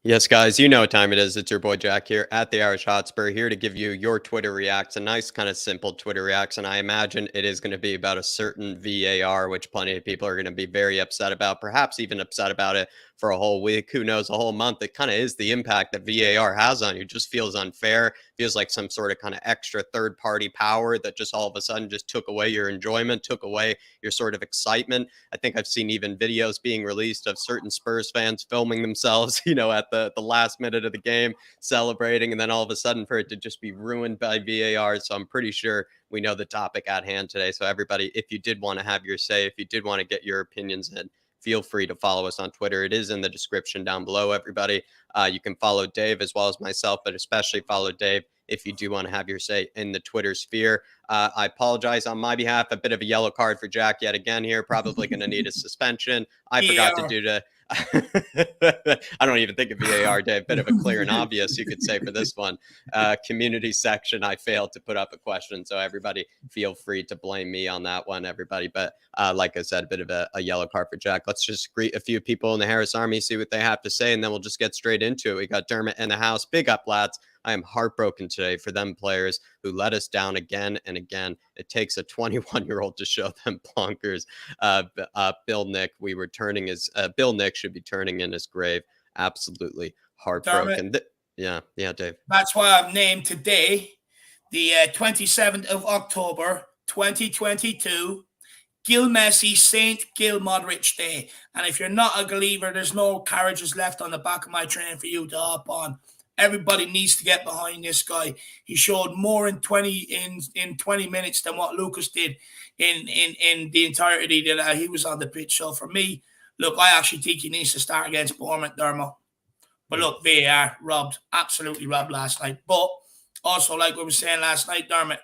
Yes, guys, you know what time it is. It's your boy Jack here at the Irish Hotspur, here to give you your Twitter reacts, a nice kind of simple Twitter reacts. And I imagine it is going to be about a certain VAR, which plenty of people are going to be very upset about, perhaps even upset about it for a whole week. Who knows, a whole month. It kind of is the impact that VAR has on you. It just feels unfair, feels like some sort of kind of extra third party power that just all of a sudden just took away your enjoyment, took away your sort of excitement. I think I've seen even videos being released of certain Spurs fans filming themselves, at the last minute of the game, celebrating, and then all of a sudden for it to just be ruined by VAR. So I'm pretty sure we know the topic at hand today. So everybody, if you did want to have your say, if you did want to get your opinions in, feel free to follow us on Twitter. It is in the description down below, everybody. You can follow Dave as well as myself, but especially follow Dave if you do want to have your say in the Twitter sphere. I apologize on my behalf. A bit of a yellow card for Jack yet again here. Probably going to need a suspension. I forgot to Yeah, do the. I don't even think of VAR, Dave. Bit of a clear and obvious, you could say, for this one. Community section, I failed to put up a question. So everybody feel free to blame me on that one, everybody. But like I said, a bit of a yellow card for Jack. Let's just greet a few people in the Harris Army, see what they have to say, and then we'll just get straight into it. We got Dermot in the house. Big up, lads. I am heartbroken today for them players who let us down again and again. It takes a 21-year-old to show them plonkers. Bill Nick, we were turning his Bill Nick should be turning in his grave. Absolutely Dermot. heartbroken. Yeah, Dave. That's why I've named today the 27th of October, 2022, Gil Messi Saint Gil Modric Day. And if you're not a believer, there's no carriages left on the back of my train for you to hop on. Everybody needs to get behind this guy. He showed more in 20 minutes than what Lucas did in the entirety that he was on the pitch. So for me, look, I actually think he needs to start against Bournemouth, Dermo. But look, VAR robbed, absolutely robbed last night. But also, like we were saying last night, Dermot,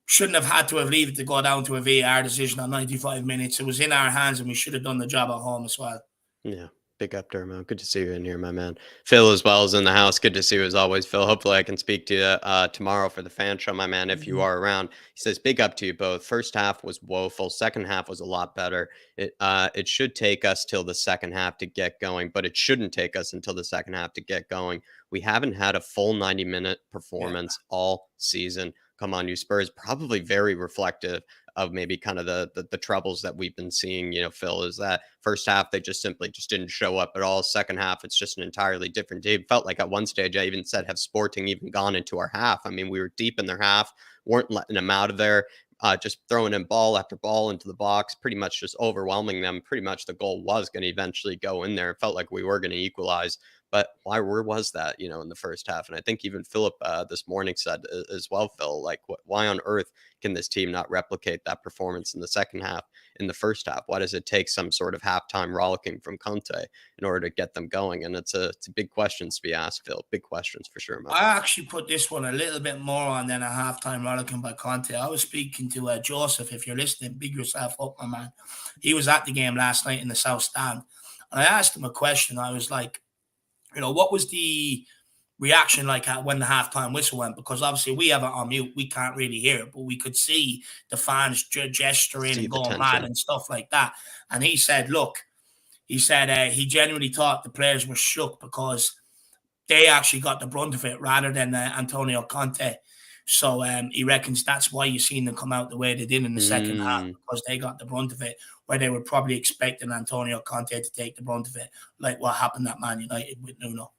shouldn't have had to have leave it to go down to a VAR decision on 95 minutes. It was in our hands and we should have done the job at home as well. Yeah. Big up, Dermo. Good to see you in here, my man. Phil as well is in the house. Good to see you as always, Phil. Hopefully I can speak to you tomorrow for the fan show, my man, if you are around. He says, big up to you both. First half was woeful. Second half was a lot better. It should take us till the second half to get going, but it shouldn't take us until the second half to get going. We haven't had a full 90-minute Yeah. performance all season. Come on, you Spurs. Probably very reflective of maybe kind of the troubles that we've been seeing, Phil, is that first half they just simply just didn't show up at all. Second half, it's just an entirely different team. Felt like at one stage I even said, have Sporting even gone into our half? I mean, we were deep in their half, weren't letting them out of there. Just throwing in ball after ball into the box, pretty much just overwhelming them. Pretty much the goal was going to eventually go in there. It felt like we were going to equalize. But where was that, in the first half? And I think even Philip this morning said as well, Phil, like, why on earth can this team not replicate that performance in the second half, in the first half? Why does it take some sort of halftime rollicking from Conte in order to get them going? And it's a big questions to be asked, Phil. Big questions for sure, man. I actually put this one a little bit more on than a halftime rollicking by Conte. I was speaking to Joseph. If you're listening, big yourself up, my man. He was at the game last night in the South Stand. And I asked him a question. I was like, what was the reaction like when the halftime whistle went? Because obviously we have it on mute. We can't really hear it, but we could see the fans gesturing See and the going mad tension. and stuff like that. And he said, look, he genuinely thought the players were shook because they actually got the brunt of it rather than Antonio Conte. So he reckons that's why you've seen them come out the way they did in the second half, Mm. because they got the brunt of it, where they were probably expecting Antonio Conte to take the brunt of it, like what happened at Man United with Nuno.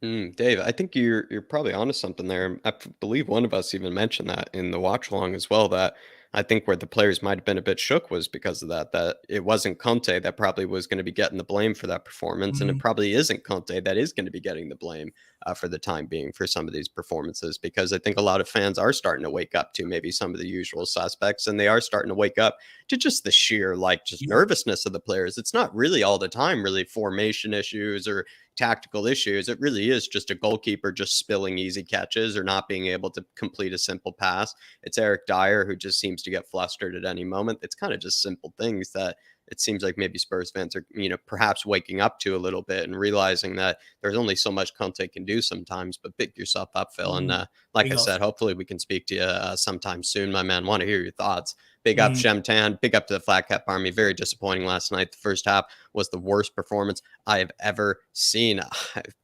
Dave, I think you're probably onto something there. Believe one of us even mentioned that in the watch along as well. That I think where the players might have been a bit shook was because of that. That it wasn't Conte that probably was going to be getting the blame for that performance, and it Mm, probably isn't Conte that is going to be getting the blame for the time being for some of these performances. Because I think a lot of fans are starting to wake up to maybe some of the usual suspects, and they are starting to wake up to just the sheer just yeah. nervousness of the players. It's not really all the time really formation issues or tactical issues. It really is just a goalkeeper just spilling easy catches or not being able to complete a simple pass. It's Eric Dyer who just seems to get flustered at any moment. It's kind of just simple things that it seems like maybe Spurs fans are, perhaps waking up to a little bit and realizing that there's only so much Conte can do sometimes. But pick yourself up, Phil. And like I said, hopefully we can speak to you sometime soon, my man. Want to hear your thoughts. Big up Shemtan, big up to the Flat Cap Army. Very disappointing last night. The first half was the worst performance I have ever seen.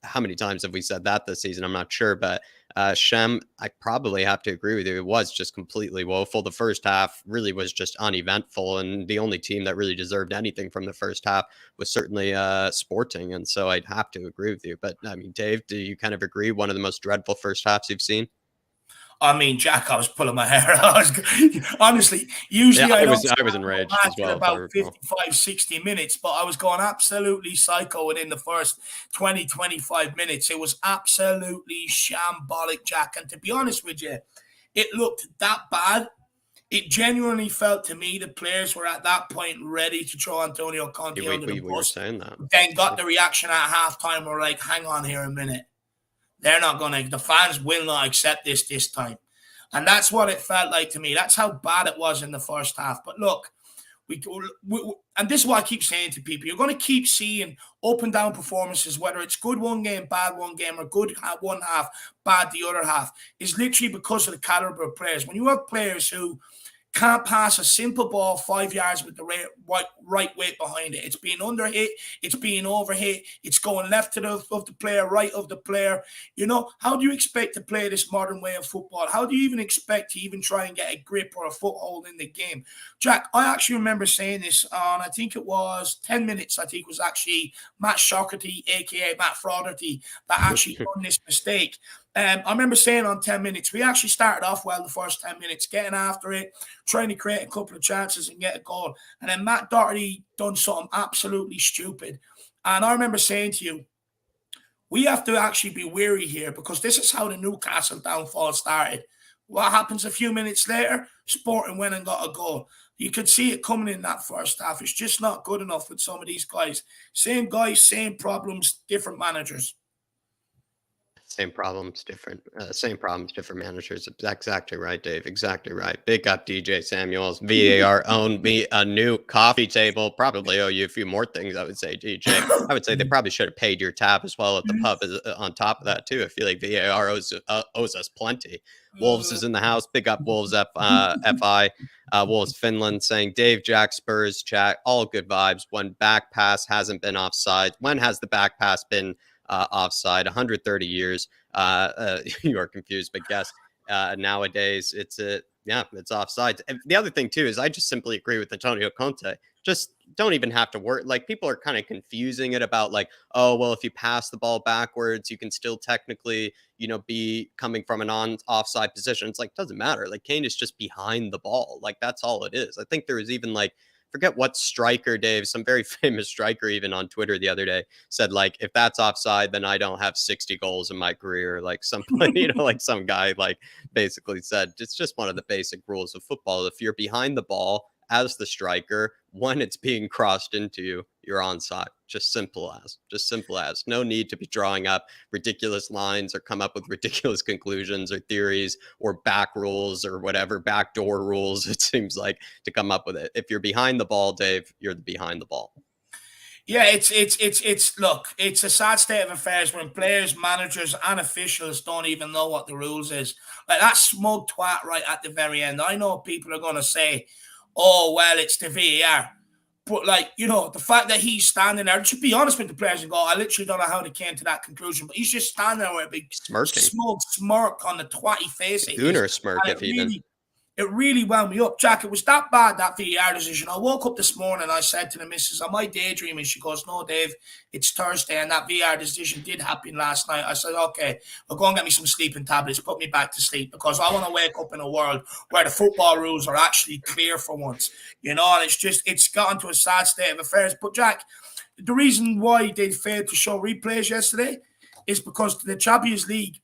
How many times have we said that this season? I'm not sure, but Shem, I probably have to agree with you. It was just completely woeful. The first half really was just uneventful, and the only team that really deserved anything from the first half was certainly Sporting, and so I'd have to agree with you. But I mean, Dave, do you kind of agree? One of the most dreadful first halves you've seen? I mean, Jack, I was pulling my hair out. Honestly, usually I was enraged as well. About 55, 60 minutes, but I was going absolutely psycho within the first 20, 25 minutes. It was absolutely shambolic, Jack. And to be honest with you, it looked that bad. It genuinely felt to me the players were at that point ready to throw Antonio Conte under the bus. We were saying that. Then got the reaction at halftime. We're like, hang on here a minute. They're not going to, the fans will not accept this time. And that's what it felt like to me. That's how bad it was in the first half. But look, we and this is what I keep saying to people. You're going to keep seeing up and down performances, whether it's good one game, bad one game, or good one half, bad the other half. Is literally because of the caliber of players. When you have players who can't pass a simple ball 5 yards with the right weight behind it. It's being underhit. It's being overhit. It's going left of the player, right of the player. How do you expect to play this modern way of football? How do you even expect to even try and get a grip or a foothold in the game? Jack, I actually remember saying this on, I think it was 10 minutes, I think it was actually Matt Shockerty, a.k.a. Matt Frauderty, that actually done this mistake. I remember saying on 10 minutes, we actually started off well the first 10 minutes, getting after it, trying to create a couple of chances and get a goal. And then Matt Doherty done something absolutely stupid. And I remember saying to you, we have to actually be wary here because this is how the Newcastle downfall started. What happens a few minutes later? Sporting went and got a goal. You could see it coming in that first half. It's just not good enough with some of these guys. Same guys, same problems, different managers. Same problems, different managers. Exactly right, Dave. Exactly right. Big up DJ Samuels. VAR owned me a new coffee table. Probably owe you a few more things, I would say, DJ. I would say they probably should have paid your tab as well at the pub on top of that, too. I feel like VAR owes us plenty. Wolves is in the house. Big up Wolves FI. Wolves Finland saying, Dave, Jack, Spurs, chat, all good vibes. When back pass hasn't been offside. When has the back pass been offside? 130 years. You are confused, but guess nowadays it's offside. And the other thing too is I just simply agree with Antonio Conte. Just don't even have to work. Like, people are kind of confusing it about like, oh well, if you pass the ball backwards, you can still technically be coming from an offside position. It's like, doesn't matter. Like, Kane is just behind the ball. Like, that's all it is. I think there was even like, forget what striker, Dave, some very famous striker even on Twitter the other day said, like, if that's offside, then I don't have 60 goals in my career. Like somebody, like some guy like basically said, it's just one of the basic rules of football. If you're behind the ball as the striker, when it's being crossed into you, you're onside. Just simple as. No need to be drawing up ridiculous lines or come up with ridiculous conclusions or theories or back rules or whatever, backdoor rules, it seems like, to come up with it. If you're behind the ball, Dave, you're behind the ball. Yeah, look, it's a sad state of affairs when players, managers, and officials don't even know what the rules is. Like that smug twat right at the very end. I know people are going to say, oh, well, it's the VAR. But, like, the fact that he's standing there, to be honest with the players and go, I literally don't know how they came to that conclusion, but he's just standing there with a big smug smirk on the twatty face. Gooner smirk, if even. It really wound me up, Jack. It was that bad, that VAR decision. I woke up this morning and I said to the missus, am I daydreaming? She goes, no, Dave, it's Thursday and that VAR decision did happen last night. I said, okay, I'll go and get me some sleeping tablets, put me back to sleep because I want to wake up in a world where the football rules are actually clear for once. And it's gotten to a sad state of affairs. But, Jack, the reason why they failed to show replays yesterday is because the Champions League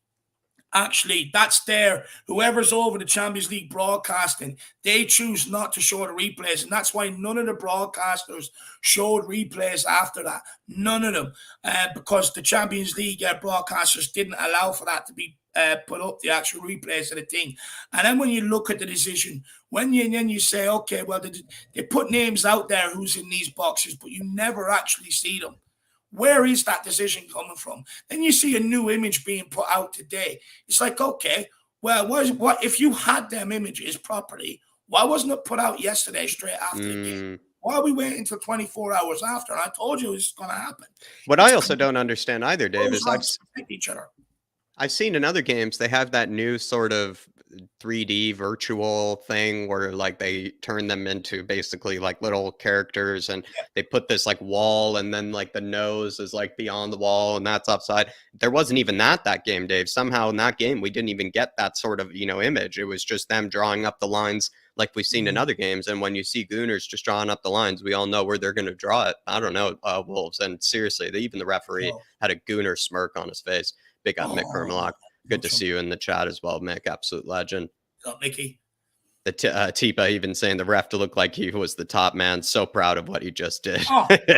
actually, that's there. Whoever's over the Champions League broadcasting, they choose not to show the replays. And that's why none of the broadcasters showed replays after that. None of them. Because the Champions League broadcasters didn't allow for that to be put up, the actual replays of the thing. And then when you look at the decision, then you say, okay, well, they put names out there who's in these boxes, but you never actually see them. Where is that decision coming from? Then you see a new image being put out today. It's like, okay, well, what if you had them images properly? Why wasn't it put out yesterday straight after the game? Why are we waiting until 24 hours after? And I told you it's going to happen. What I also don't understand either, Dave, is I've seen in other games they have that new sort of 3D virtual thing where like they turn them into basically like little characters, and they put this like wall, and then like the nose is like beyond the wall and that's upside. There wasn't even that game, Dave. Somehow in that game we didn't even get that sort of, image. It was just them drawing up the lines like we've seen in other games. And when you see Gooners just drawing up the lines, we all know where they're going to draw it. I don't know, Wolves. And seriously, even the referee had a Gooner smirk on his face. Big up Mick Kermallock. Good to see you in the chat as well, Mick. Absolute legend. What's up, Mickey? The Tipa even saying the ref to look like he was the top man. So proud of what he just did.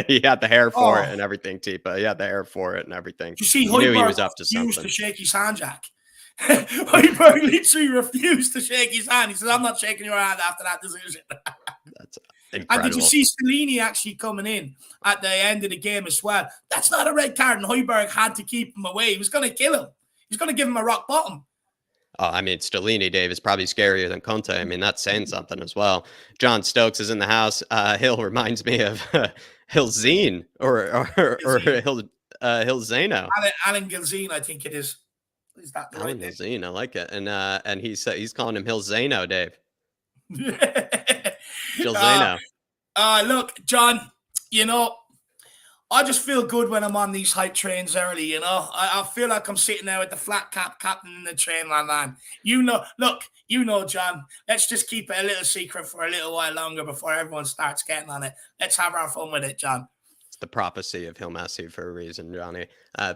He had the hair for it and everything, Tipa. He had the hair for it and everything. You see, he knew he was up to something. Refused to shake his hand, Jack. Højbjerg literally refused to shake his hand. He says, I'm not shaking your hand after that decision. That's incredible. And did you see Stellini actually coming in at the end of the game as well? That's not a red card, and Højbjerg had to keep him away. He was going to kill him. He was going to give him a rock bottom. Oh, I mean, Stellini, Dave, is probably scarier than Conte. I mean, that's saying something as well. John Stokes is in the house. Hill reminds me of Hilzine or Hilzeno. Alan Gilzine, I think it is. Is that the Alan right Hilzine, I like it. And he's calling him Hilzeno, Dave. Gilzeno. Look, John, I just feel good when I'm on these hype trains early, I feel like I'm sitting there with the flat cap captain in the train, my man. John, let's just keep it a little secret for a little while longer before everyone starts getting on it. Let's have our fun with it, John. It's the prophecy of Hill Messi for a reason, Johnny.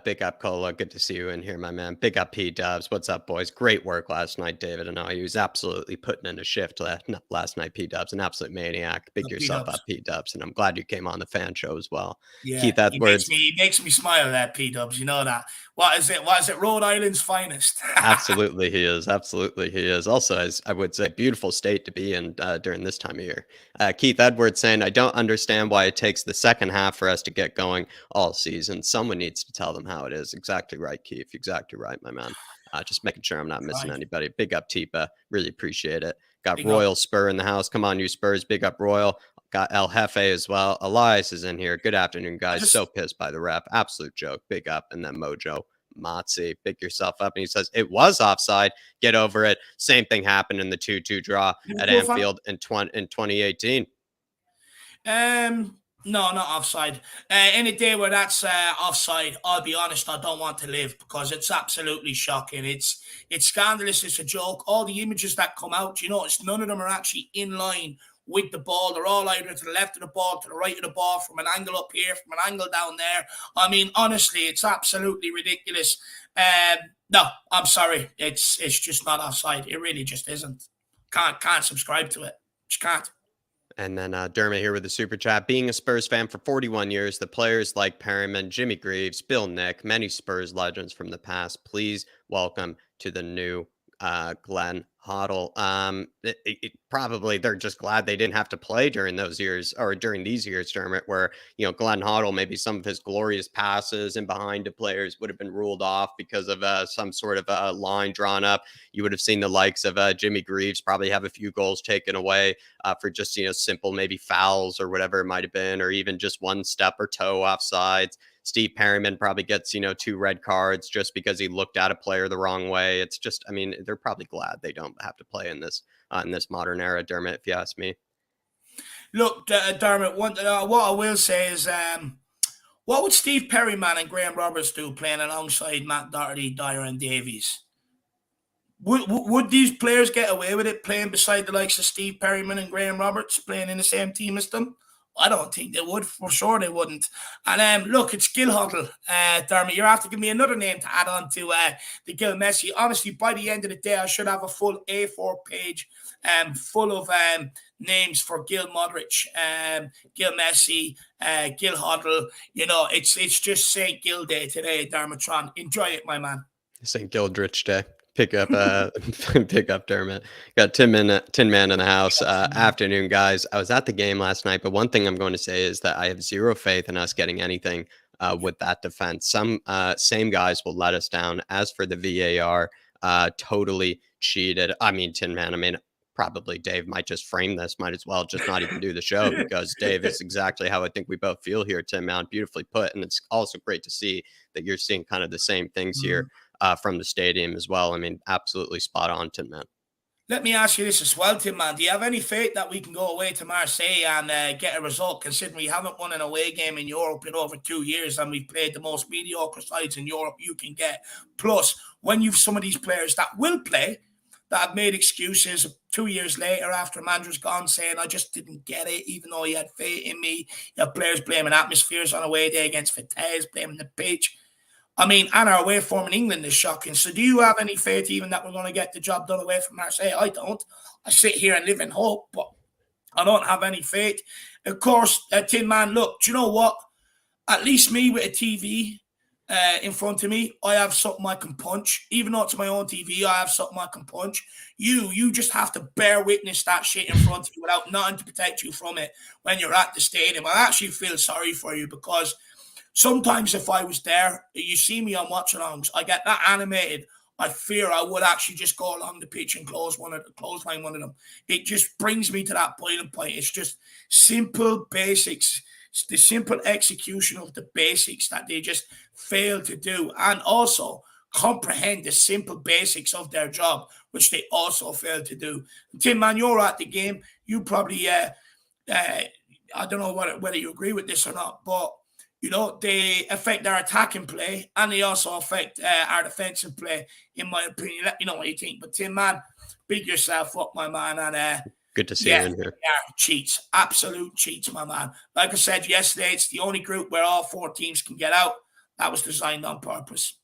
Big up, Cola. Good to see you in here, my man. Big up, P-Dubs. What's up, boys? Great work last night, David. And he was absolutely putting in a shift last night, P-Dubs. An absolute maniac. Big yourself up, P-Dubs. And I'm glad you came on the fan show as well. Yeah, Keith Edwards. He makes me smile, that P-Dubs. You know that. What is it? Rhode Island's finest. Absolutely, he is. Absolutely, he is. Also, as I would say, beautiful state to be in during this time of year. Keith Edwards saying, I don't understand why it takes the second half for us to get going all season. Someone needs to tell them how it is. Exactly right, Keith. Exactly right, my man. Just making sure I'm not missing anybody. Big up, Tipa. Really appreciate it. Got Big Royal up. Spur in the house. Come on, you Spurs. Big up, Royal. Got El Jefe as well. Elias is in here. Good afternoon, guys. So pissed by the ref. Absolute joke. Big up. And then Mojo Motzi, pick yourself up. And he says, it was offside. Get over it. Same thing happened in the 2-2 draw at Anfield in 2018. No, not offside. Any day where that's offside, I'll be honest, I don't want to live, because it's absolutely shocking. It's scandalous. It's a joke. All the images that come out, none of them are actually in line with the ball. They're all either to the left of the ball, to the right of the ball, from an angle up here, from an angle down there. I mean, honestly, it's absolutely ridiculous. No, I'm sorry. It's just not offside. It really just isn't. Can't subscribe to it. Just can't. And then Dermot here with the super chat. Being a Spurs fan for 41 years, the players like Perryman, Jimmy Greaves, Bill Nick, many Spurs legends from the past, please welcome to the new Glenn Hoddle. Probably they're just glad they didn't have to play during those years, or during these years, Dermot, where, Glenn Hoddle, maybe some of his glorious passes and behind to players would have been ruled off because of some sort of a line drawn up. You would have seen the likes of Jimmy Greaves probably have a few goals taken away for just, simple maybe fouls or whatever it might have been, or even just one step or toe offsides. Steve Perryman probably gets, 2 red cards just because he looked at a player the wrong way. It's just, they're probably glad they don't have to play in this modern era, Dermot, if you ask me. Look, Dermot, what I will say is, what would Steve Perryman and Graham Roberts do playing alongside Matt Doherty, Dyer and Davies? Would these players get away with it playing beside the likes of Steve Perryman and Graham Roberts, playing in the same team as them? I don't think they would. For sure they wouldn't. And look, it's Gil Huddle. Dermot, you're after giving me another name to add on to the Gil Messi. Honestly, by the end of the day, I should have a full A4 page full of names for Gil Modric, Gil Messi, Gil Huddle. You know, it's just St. Gil Day today, Dermotron. Enjoy it, my man. St. Gildrich Day. Pick up pick up Dermot. Got Tin Man in the house. Afternoon, guys. I was at the game last night, but one thing I'm going to say is that I have zero faith in us getting anything with that defense. Some same guys will let us down. As for the VAR, totally cheated. I mean, Tin Man, I mean, probably Dave might just frame this, might as well just not even do the show, because Dave is exactly how I think we both feel here, Tin Man. Beautifully put. And it's also great to see that you're seeing kind of the same things here from the stadium as well. I mean, absolutely spot on, Tin Man. Let me ask you this as well, Tim, man. Do you have any faith that we can go away to Marseille and get a result, considering we haven't won an away game in Europe in over 2 years and we've played the most mediocre sides in Europe you can get? Plus, when you've some of these players that will play, that have made excuses 2 years later after Mandra's gone, saying, I just didn't get it, even though he had faith in me. You have players blaming atmospheres on away day against Vitesse, blaming the pitch. I mean, and our away form in England is shocking. So do you have any faith even that we're going to get the job done away from Marseille? I don't. I sit here and live in hope, but I don't have any faith. Of course, Tin Man, look, do you know what? At least me with a TV in front of me, I have something I can punch. Even though it's my own TV, I have something I can punch. You just have to bear witness that shit in front of you without nothing to protect you from it when you're at the stadium. I actually feel sorry for you, because sometimes if I was there, you see me on watch-alongs, I get that animated. I fear I would actually just go along the pitch and clothesline one of them. It just brings me to that boiling point. It's just simple basics. It's the simple execution of the basics that they just fail to do, and also comprehend the simple basics of their job, which they also fail to do. Tim, man, you're at the game. You probably, I don't know whether you agree with this or not, but you know, they affect our attacking play and they also affect our defensive play, in my opinion. Let me know what you think. But Tim, man, big yourself up, my man. And good to see you in here. Yeah, cheats. Absolute cheats, my man. Like I said yesterday, it's the only group where all 4 teams can get out. That was designed on purpose.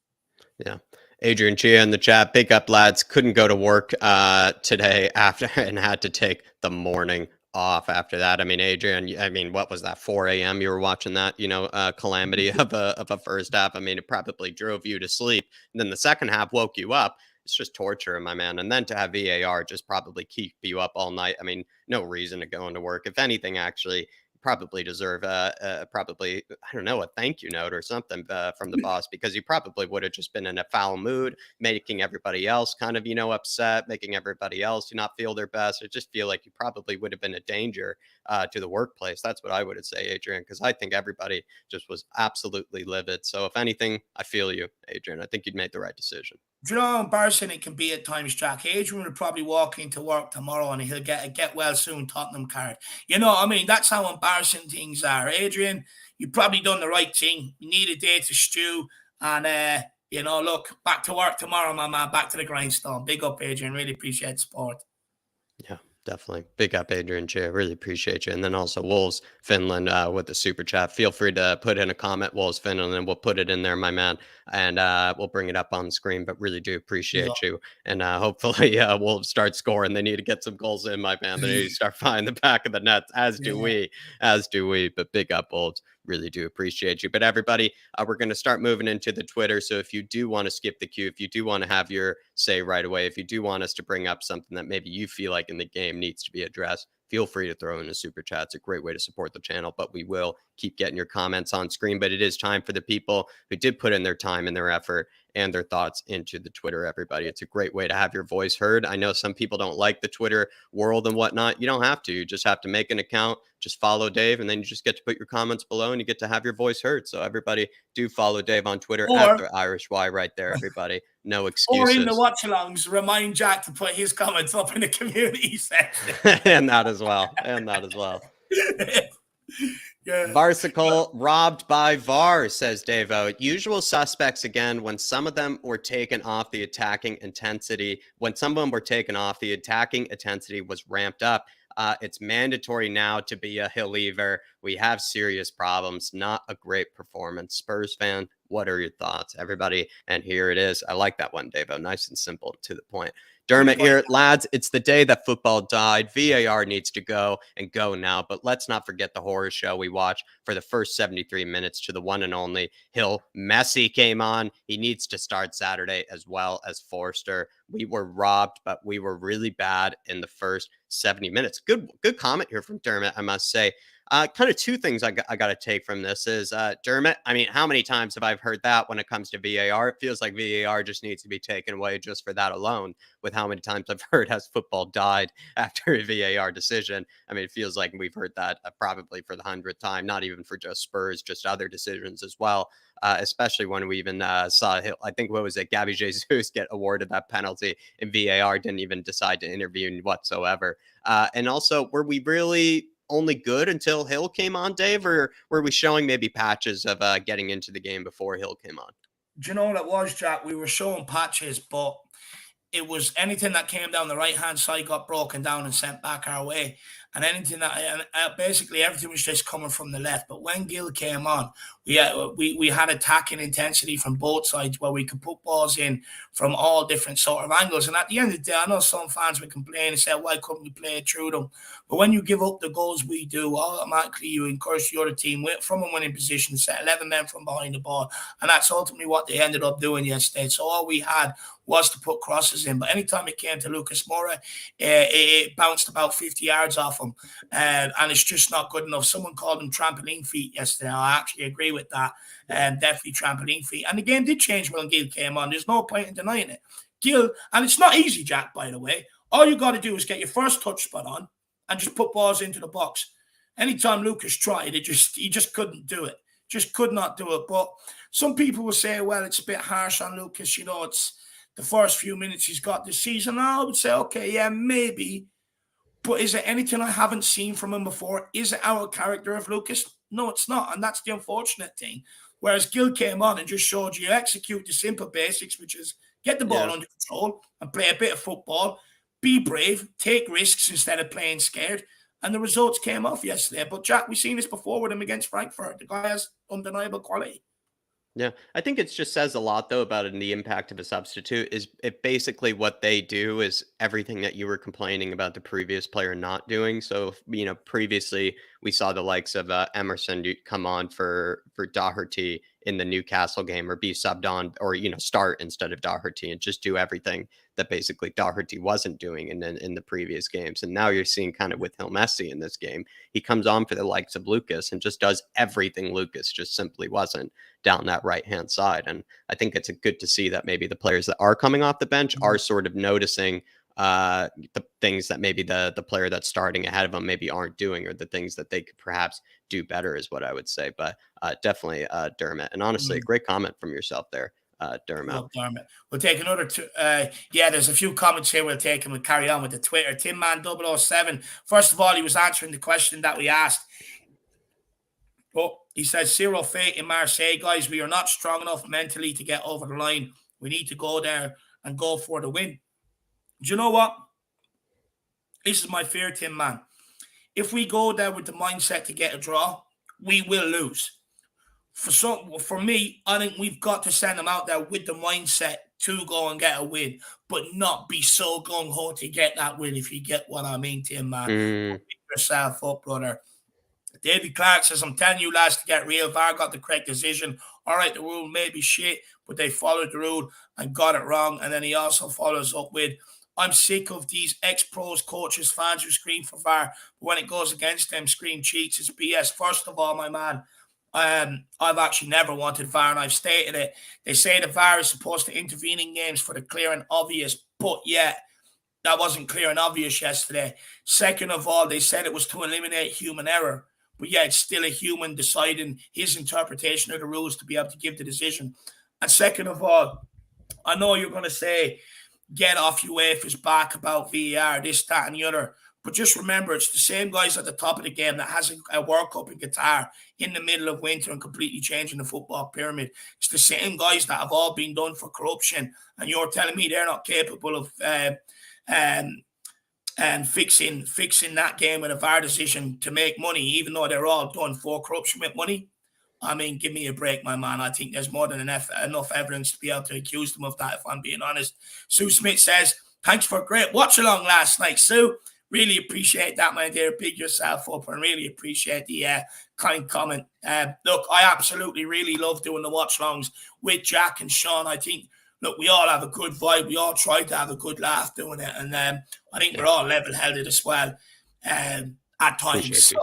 Yeah. Adrian Chia in the chat. Big up, lads. Couldn't go to work today after and had to take the morning off after that. I mean, Adrian, I mean, what was that, 4 a.m. you were watching that, you know, calamity of a first half? I mean, it probably drove you to sleep. And then the second half woke you up. It's just torture, my man. And then to have VAR just probably keep you up all night. I mean, no reason to go into work. If anything, actually, probably deserve probably, I don't know, a thank you note or something from the boss, because you probably would have just been in a foul mood, making everybody else kind of, you know, upset, making everybody else not feel their best. I just feel like you probably would have been a danger to the workplace. That's what I would say, Adrian, because I think everybody just was absolutely livid. So if anything, I feel you, Adrian. I think you'd made the right decision. Do you know how embarrassing it can be at times, Jack? Adrian will probably walk into work tomorrow and he'll get a get well soon Tottenham card. You know what I mean? That's how embarrassing things are. Adrian, you've probably done the right thing. You need a day to stew. And, you know, look, back to work tomorrow, my man. Back to the grindstone. Big up, Adrian. Really appreciate the support. Yeah. Definitely. Big up, Adrian Chia. Really appreciate you. And then also Wolves Finland with the super chat. Feel free to put in a comment, Wolves Finland, and we'll put it in there, my man. And we'll bring it up on the screen. But really do appreciate you. And hopefully Wolves start scoring. They need to get some goals in, my man. They need to start finding the back of the nets, as do we. But big up, Wolves. Really do appreciate you. But everybody, we're going to start moving into the Twitter. So if you do want to skip the queue, if you do want to have your say right away, if you do want us to bring up something that maybe you feel like in the game needs to be addressed, feel free to throw in a super chat. It's a great way to support the channel, but we will keep getting your comments on screen. But it is time for the people who did put in their time and their effort and their thoughts into the Twitter, everybody. It's a great way to have your voice heard. I know some people don't like the Twitter world and whatnot. You don't have to. You just have to make an account, just follow Dave, and then you just get to put your comments below and you get to have your voice heard. So everybody do follow Dave on Twitter at the Irish Y right there, everybody. No excuses. Or in the watch-alongs, remind Jack to put his comments up in the community section. And that as well. Yeah. Varsicle robbed by VAR, says Davo. Usual suspects again. When some of them were taken off, the attacking intensity was ramped up. It's mandatory now to be a Hilliever. We have serious problems. Not a great performance. Spurs fan, what are your thoughts, everybody? And here it is. I like that one, Davo. Nice and simple, to the point. Dermot here. Lads, it's the day that football died. VAR needs to go and go now. But let's not forget the horror show we watched for the first 73 minutes to the one and only Hill. Messi came on. He needs to start Saturday, as well as Forster. We were robbed, but we were really bad in the first 70 minutes. Good comment here from Dermot, I must say. Kind of two things I got to take from this is, Dermot, I mean, how many times have I heard that when it comes to VAR? It feels like VAR just needs to be taken away just for that alone, with how many times I've heard has football died after a VAR decision. I mean, it feels like we've heard that probably for the 100th time, not even for just Spurs, just other decisions as well. Especially when we even saw, I think, what was it, Gabby Jesus get awarded that penalty, and VAR didn't even decide to intervene whatsoever. And also, were we really only good until Hill came on, Dave, or were we showing maybe patches of getting into the game before Hill came on? Do you know what it was, Jack? We were showing patches, but it was anything that came down the right-hand side got broken down and sent back our way. And anything that, basically everything was just coming from the left. But when Gil came on, we had attacking intensity from both sides where we could put balls in from all different sort of angles. And at the end of the day, I know some fans would complain and say, why couldn't we play it through them? But when you give up the goals we do, automatically you encourage the other team from a winning position, set 11 men from behind the ball. And that's ultimately what they ended up doing yesterday. So all we had was to put crosses in. But anytime it came to Lucas Moura, it bounced about 50 yards off him. And it's just not good enough. Someone called him trampoline feet yesterday. I actually agree with that. Definitely trampoline feet. And the game did change when Gil came on. There's no point in denying it. Gil, and it's not easy, Jack, by the way. All you got to do is get your first touch spot on and just put balls into the box. Anytime Lucas tried, he just couldn't do it. Just could not do it. But some people will say, well, it's a bit harsh on Lucas. You know, it's the first few minutes he's got this season. I would say, okay, yeah, maybe. But is it anything I haven't seen from him before? Is it our character of Lucas? No, it's not. And that's the unfortunate thing. Whereas Gil came on and just showed you execute the simple basics, which is get the ball under control and play a bit of football, be brave, take risks instead of playing scared. And the results came off yesterday. But Jack, we've seen this before with him against Frankfurt. The guy has undeniable quality. Yeah, I think it just says a lot though about the impact of a substitute. Is it basically what they do is everything that you were complaining about the previous player not doing. So previously we saw the likes of Emerson come on for Doherty in the Newcastle game, or be subbed on, or start instead of Doherty and just do everything that basically Doherty wasn't doing in the previous games. And now you're seeing kind of with Hill Messi in this game, he comes on for the likes of Lucas and just does everything Lucas just simply wasn't down that right-hand side. And I think it's good to see that maybe the players that are coming off the bench are sort of noticing the things that maybe the player that's starting ahead of them maybe aren't doing, or the things that they could perhaps do better, is what I would say. But definitely Dermot. And honestly, a great comment from yourself there, Dermot. Oh, Dermot. We'll take another two. There's a few comments here we'll take, and we'll carry on with the Twitter. Timman007. First of all, he was answering the question that we asked. He says, zero fate in Marseille, guys. We are not strong enough mentally to get over the line. We need to go there and go for the win. Do you know what? This is my fear, Tim, man. If we go there with the mindset to get a draw, we will lose. For me, I think we've got to send them out there with the mindset to go and get a win, but not be so gung-ho to get that win, if you get what I mean, Tim, man. Pick yourself up, brother. David Clark says, I'm telling you, lads, to get real, VAR got the correct decision. All right, the rule may be shit, but they followed the rule and got it wrong. And then he also follows up with, I'm sick of these ex-pros, coaches, fans who scream for VAR, but when it goes against them, scream cheats. It's BS. First of all, my man, I've actually never wanted VAR, and I've stated it. They say the VAR is supposed to intervene in games for the clear and obvious, but yet that wasn't clear and obvious yesterday. Second of all, they said it was to eliminate human error, but yeah, it's still a human deciding his interpretation of the rules to be able to give the decision. And second of all, I know you're going to say, get off UEFA's back about VAR, this, that, and the other. But just remember, it's the same guys at the top of the game that has a World Cup in Qatar in the middle of winter and completely changing the football pyramid. It's the same guys that have all been done for corruption. And you're telling me they're not capable of and fixing that game with a VAR decision to make money, even though they're all done for corruption with money. I mean, give me a break, my man. I think there's more than enough evidence to be able to accuse them of that, if I'm being honest. Sue Smith says, thanks for a great watch along last night, Sue. Really appreciate that, my dear. Big yourself up and really appreciate the kind comment. Look, I absolutely really love doing the watch alongs with Jack and Sean. I think, look, we all have a good vibe. We all try to have a good laugh doing it. And I think we're all level-headed as well at times. So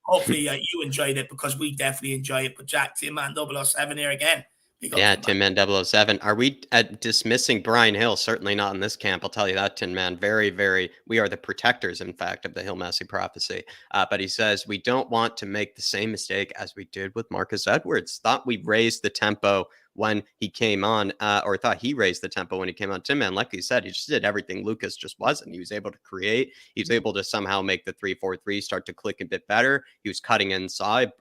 hopefully you enjoyed it, because we definitely enjoy it. But Jack, Tim Man 007 here again. Yeah, Tin Man 007. Are we dismissing Bryan Gil? Certainly not in this camp. I'll tell you that, Tin Man. Very, very. We are the protectors, in fact, of the Gil Messi prophecy. But he says we don't want to make the same mistake as we did with Marcus Edwards. Thought we raised the tempo when he came on, or thought he raised the tempo when he came on. Tin Man, like he said, he just did everything Lucas just wasn't. He was able to create. He was able to somehow make the 3-4-3 start to click a bit better. He was cutting inside,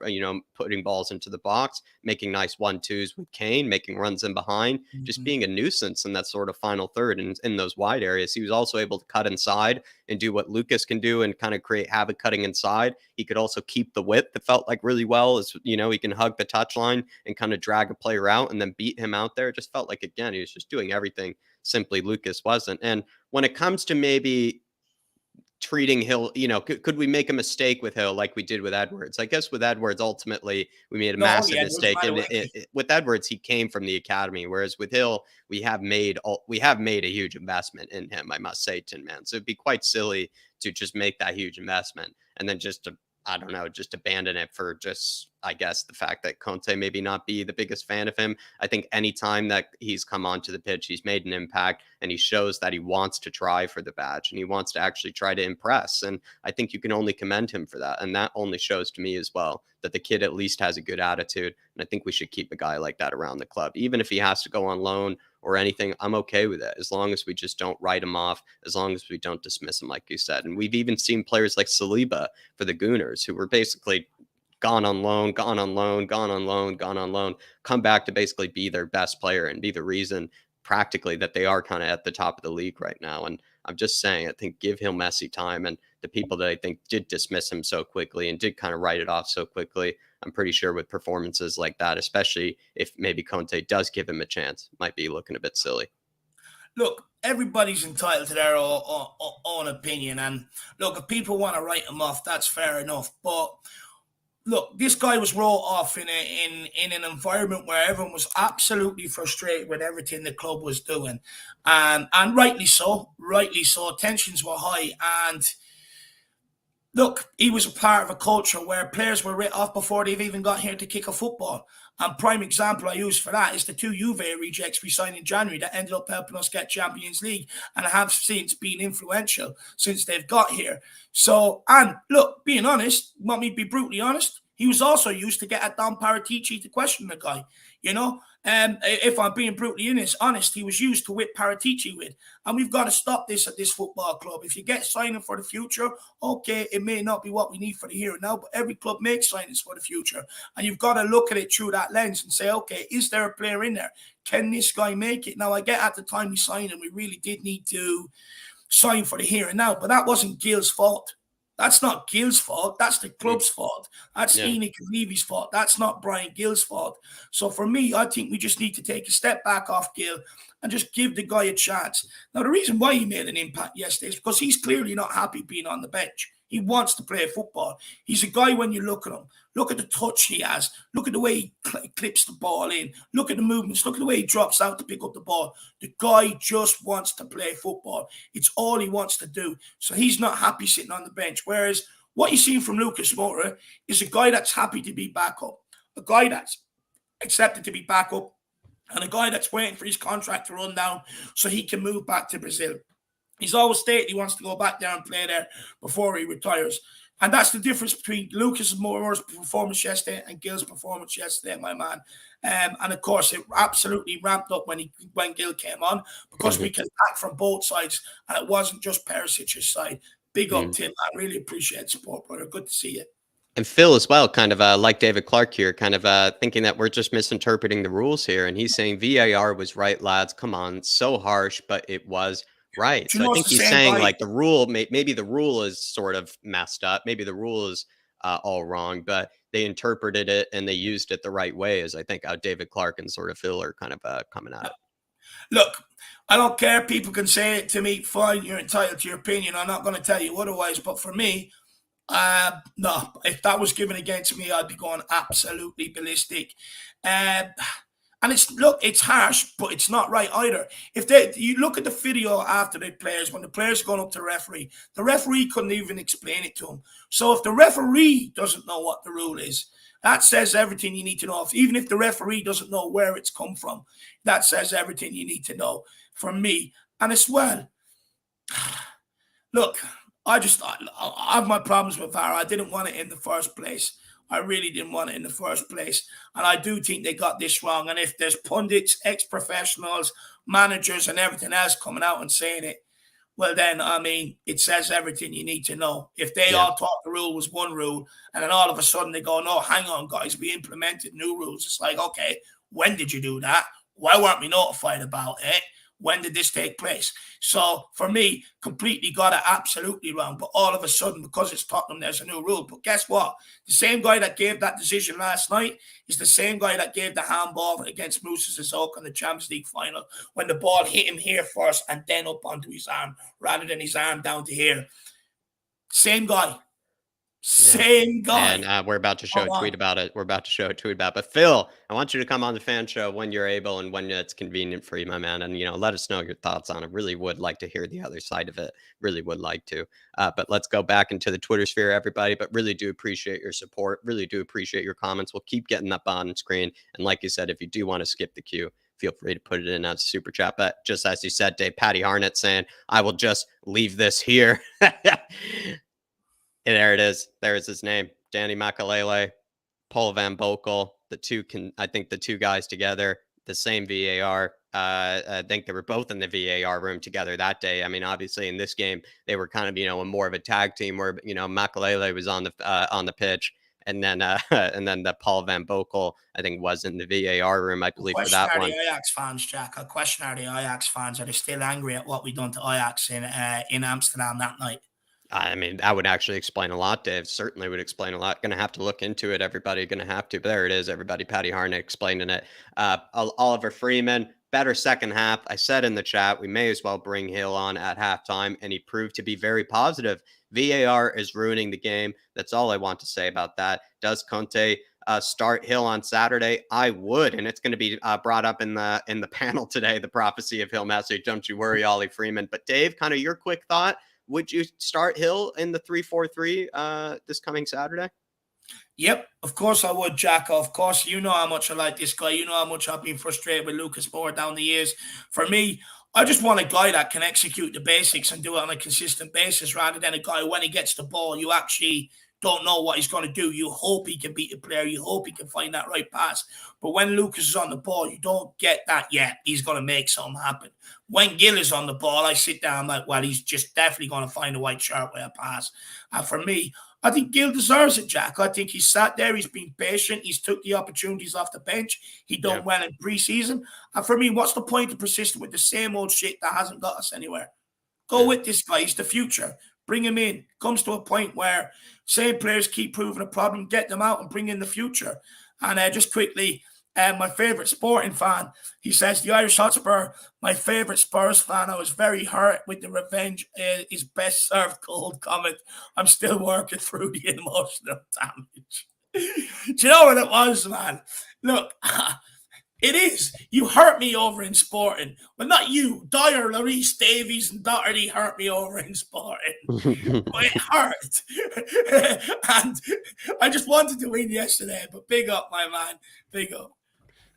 putting balls into the box, making nice 1-2s with Kane, making runs in behind, just being a nuisance in that sort of final third and in those wide areas. He was also able to cut inside and do what Lucas can do and kind of create havoc cutting inside. He could also keep the width. It felt like really well, as he can hug the touchline and kind of drag a player out and then beat him out there. It just felt like, again, he was just doing everything simply Lucas wasn't. And when it comes to maybe treating Gil, could we make a mistake with Gil like we did with Edwards? I guess with Edwards, ultimately, we made a massive mistake. And with Edwards, he came from the academy, whereas with Gil, we have made a huge investment in him, I must say, Tin Man. So it'd be quite silly to just make that huge investment and then just abandon it for just, I guess, the fact that Conte maybe not be the biggest fan of him. I think anytime that he's come onto the pitch, he's made an impact and he shows that he wants to try for the badge and he wants to actually try to impress. And I think you can only commend him for that. And that only shows to me as well that the kid at least has a good attitude. And I think we should keep a guy like that around the club. Even if he has to go on loan or anything, I'm okay with it, as long as we just don't write him off, as long as we don't dismiss him, like you said. And we've even seen players like Saliba for the Gooners, who were basically gone on loan, come back to basically be their best player and be the reason practically that they are kind of at the top of the league right now. And I'm just saying, I think give him Messi time, and the people that I think did dismiss him so quickly and did kind of write it off so quickly, I'm pretty sure with performances like that, especially if maybe Conte does give him a chance, might be looking a bit silly. Look, everybody's entitled to their own opinion. And look, if people want to write him off, that's fair enough. But look, this guy was wrote off in an environment where everyone was absolutely frustrated with everything the club was doing. And rightly so. Tensions were high. And look, he was a part of a culture where players were written off before they've even got here to kick a football. And prime example I use for that is the 2 Juve rejects we signed in January that ended up helping us get Champions League and have since been influential since they've got here. So, and look, being honest, want me to be brutally honest, he was also used to get at Don Paratici to question the guy, if I'm being brutally honest, he was used to whip Paratici with. And we've got to stop this at this football club. If you get signing for the future, okay, it may not be what we need for the here and now, but every club makes signings for the future. And you've got to look at it through that lens and say, okay, is there a player in there? Can this guy make it? Now, I get at the time we signed him, we really did need to sign for the here and now, but that wasn't Gil's fault. That's not Gil's fault. That's the club's fault. That's Enoch Levy's fault. That's not Bryan Gil's fault. So for me, I think we just need to take a step back off Gil and just give the guy a chance. Now, the reason why he made an impact yesterday is because he's clearly not happy being on the bench. He wants to play football. He's a guy, when you look at him, look at the touch he has. Look at the way he clips the ball in. Look at the movements. Look at the way he drops out to pick up the ball. The guy just wants to play football. It's all he wants to do. So he's not happy sitting on the bench. Whereas what you're seeing from Lucas Moura is a guy that's happy to be back up, a guy that's accepted to be back up, and a guy that's waiting for his contract to run down so he can move back to Brazil. He's always stated he wants to go back there and play there before he retires. And that's the difference between Lucas Moura's performance yesterday and Gil's performance yesterday, my man. And of course, it absolutely ramped up when Gil came on, because we can attack from both sides, and it wasn't just Perisic's side. Big up, Tim. I really appreciate the support, brother. Good to see you. And Phil as well, kind of like David Clark here, kind of thinking that we're just misinterpreting the rules here. And he's saying VAR was right, lads. Come on, so harsh, but it was Right. Do you So I know it's think the he's same saying guy? like the rule, maybe the rule is sort of messed up. Maybe the rule is all wrong, but they interpreted it and they used it the right way. Is I think how David Clark and sort of Phil are kind of coming at it. Look, I don't care. People can say it to me. Fine, you're entitled to your opinion. I'm not going to tell you otherwise. But for me, no, if that was given against me, I'd be going absolutely ballistic. Uh, and it's harsh, but it's not right either. If you look at the video after the players, when the players are going up to the referee couldn't even explain it to them. So if the referee doesn't know what the rule is, that says everything you need to know. Even if the referee doesn't know where it's come from, that says everything you need to know from me. And as well, look, I have my problems with VAR. I didn't want it in the first place. I really didn't want it in the first place. And I do think they got this wrong. And if there's pundits, ex-professionals, managers, and everything else coming out and saying it, well, then, I mean, it says everything you need to know. If they Yeah. all thought the rule was one rule, and then all of a sudden they go, no, hang on, guys, we implemented new rules. It's like, okay, when did you do that? Why weren't we notified about it? When did this take place? So for me, completely got it absolutely wrong. But all of a sudden, because it's Tottenham, there's a new rule. But guess what? The same guy that gave that decision last night is the same guy that gave the handball against Moussa Sissoko in the Champions League final when the ball hit him here first and then up onto his arm rather than his arm down to here. Same guy. Same guy. And we're about to show Come a tweet on. about it. We're about to show a tweet about it. But Phil, I want you to come on the fan show when you're able and when it's convenient for you, my man. And, let us know your thoughts on it. Really would like to hear the other side of it. Really would like to. But let's go back into the Twitter sphere, everybody. But really do appreciate your support. Really do appreciate your comments. We'll keep getting up on screen. And like you said, if you do want to skip the queue, feel free to put it in as a super chat. But just as you said, Dave, Patty Harnett saying, I will just leave this here. And there it is. There is his name. Danny Makalele, Paul Van Bokel. I think the two guys together, the same VAR. I think they were both in the VAR room together that day. I mean, obviously in this game, they were kind of, more of a tag team where, Makalele was on the pitch. And then the Paul Van Bokel, I think, was in the VAR room, I believe, for that one. The Ajax fans, Jack. A question are the Ajax fans. Are they still angry at what we done to Ajax in Amsterdam that night? I mean, that would actually explain a lot, Dave. Certainly would explain a lot. Going to have to look into it. Everybody going to have to. But there it is. Everybody, Patty Harnett explaining it. Oliver Freeman, better second half. I said in the chat, we may as well bring Hill on at halftime, and he proved to be very positive. VAR is ruining the game. That's all I want to say about that. Does Conte start Hill on Saturday? I would, and it's going to be brought up in the panel today. The prophecy of Hill message. Don't you worry, Ollie Freeman. But Dave, kind of your quick thought. Would you start Hill in the 3-4-3 this coming Saturday? Yep, of course I would, Jack. Of course, you know how much I like this guy. You know how much I've been frustrated with Lucas Moore down the years. For me, I just want a guy that can execute the basics and do it on a consistent basis rather than a guy when he gets the ball, you actually don't know what he's going to do. You hope he can beat the player. You hope he can find that right pass. But when Lucas is on the ball, you don't get that yet. He's going to make something happen. When Gil is on the ball, I sit down like, well, he's just definitely going to find a white shirt with a pass. And for me, I think Gil deserves it, Jack. I think he's sat there. He's been patient. He's took the opportunities off the bench. He done well in preseason. And for me, what's the point of persisting with the same old shit that hasn't got us anywhere? Go with this guy. He's the future. Bring him in. Comes to a point where same players keep proving a problem, get them out and bring in the future. And just quickly, my favourite sporting fan, he says, the Irish Hotspur, my favourite Spurs fan. I was very hurt with the revenge is best served cold comment. I'm still working through the emotional damage. Do you know what it was, man? Look, it is. You hurt me over in sporting. Well, not you. Dyer, Larice, Davies, and Doherty hurt me over in sporting. But it hurt. And I just wanted to win yesterday. But big up, my man. Big up.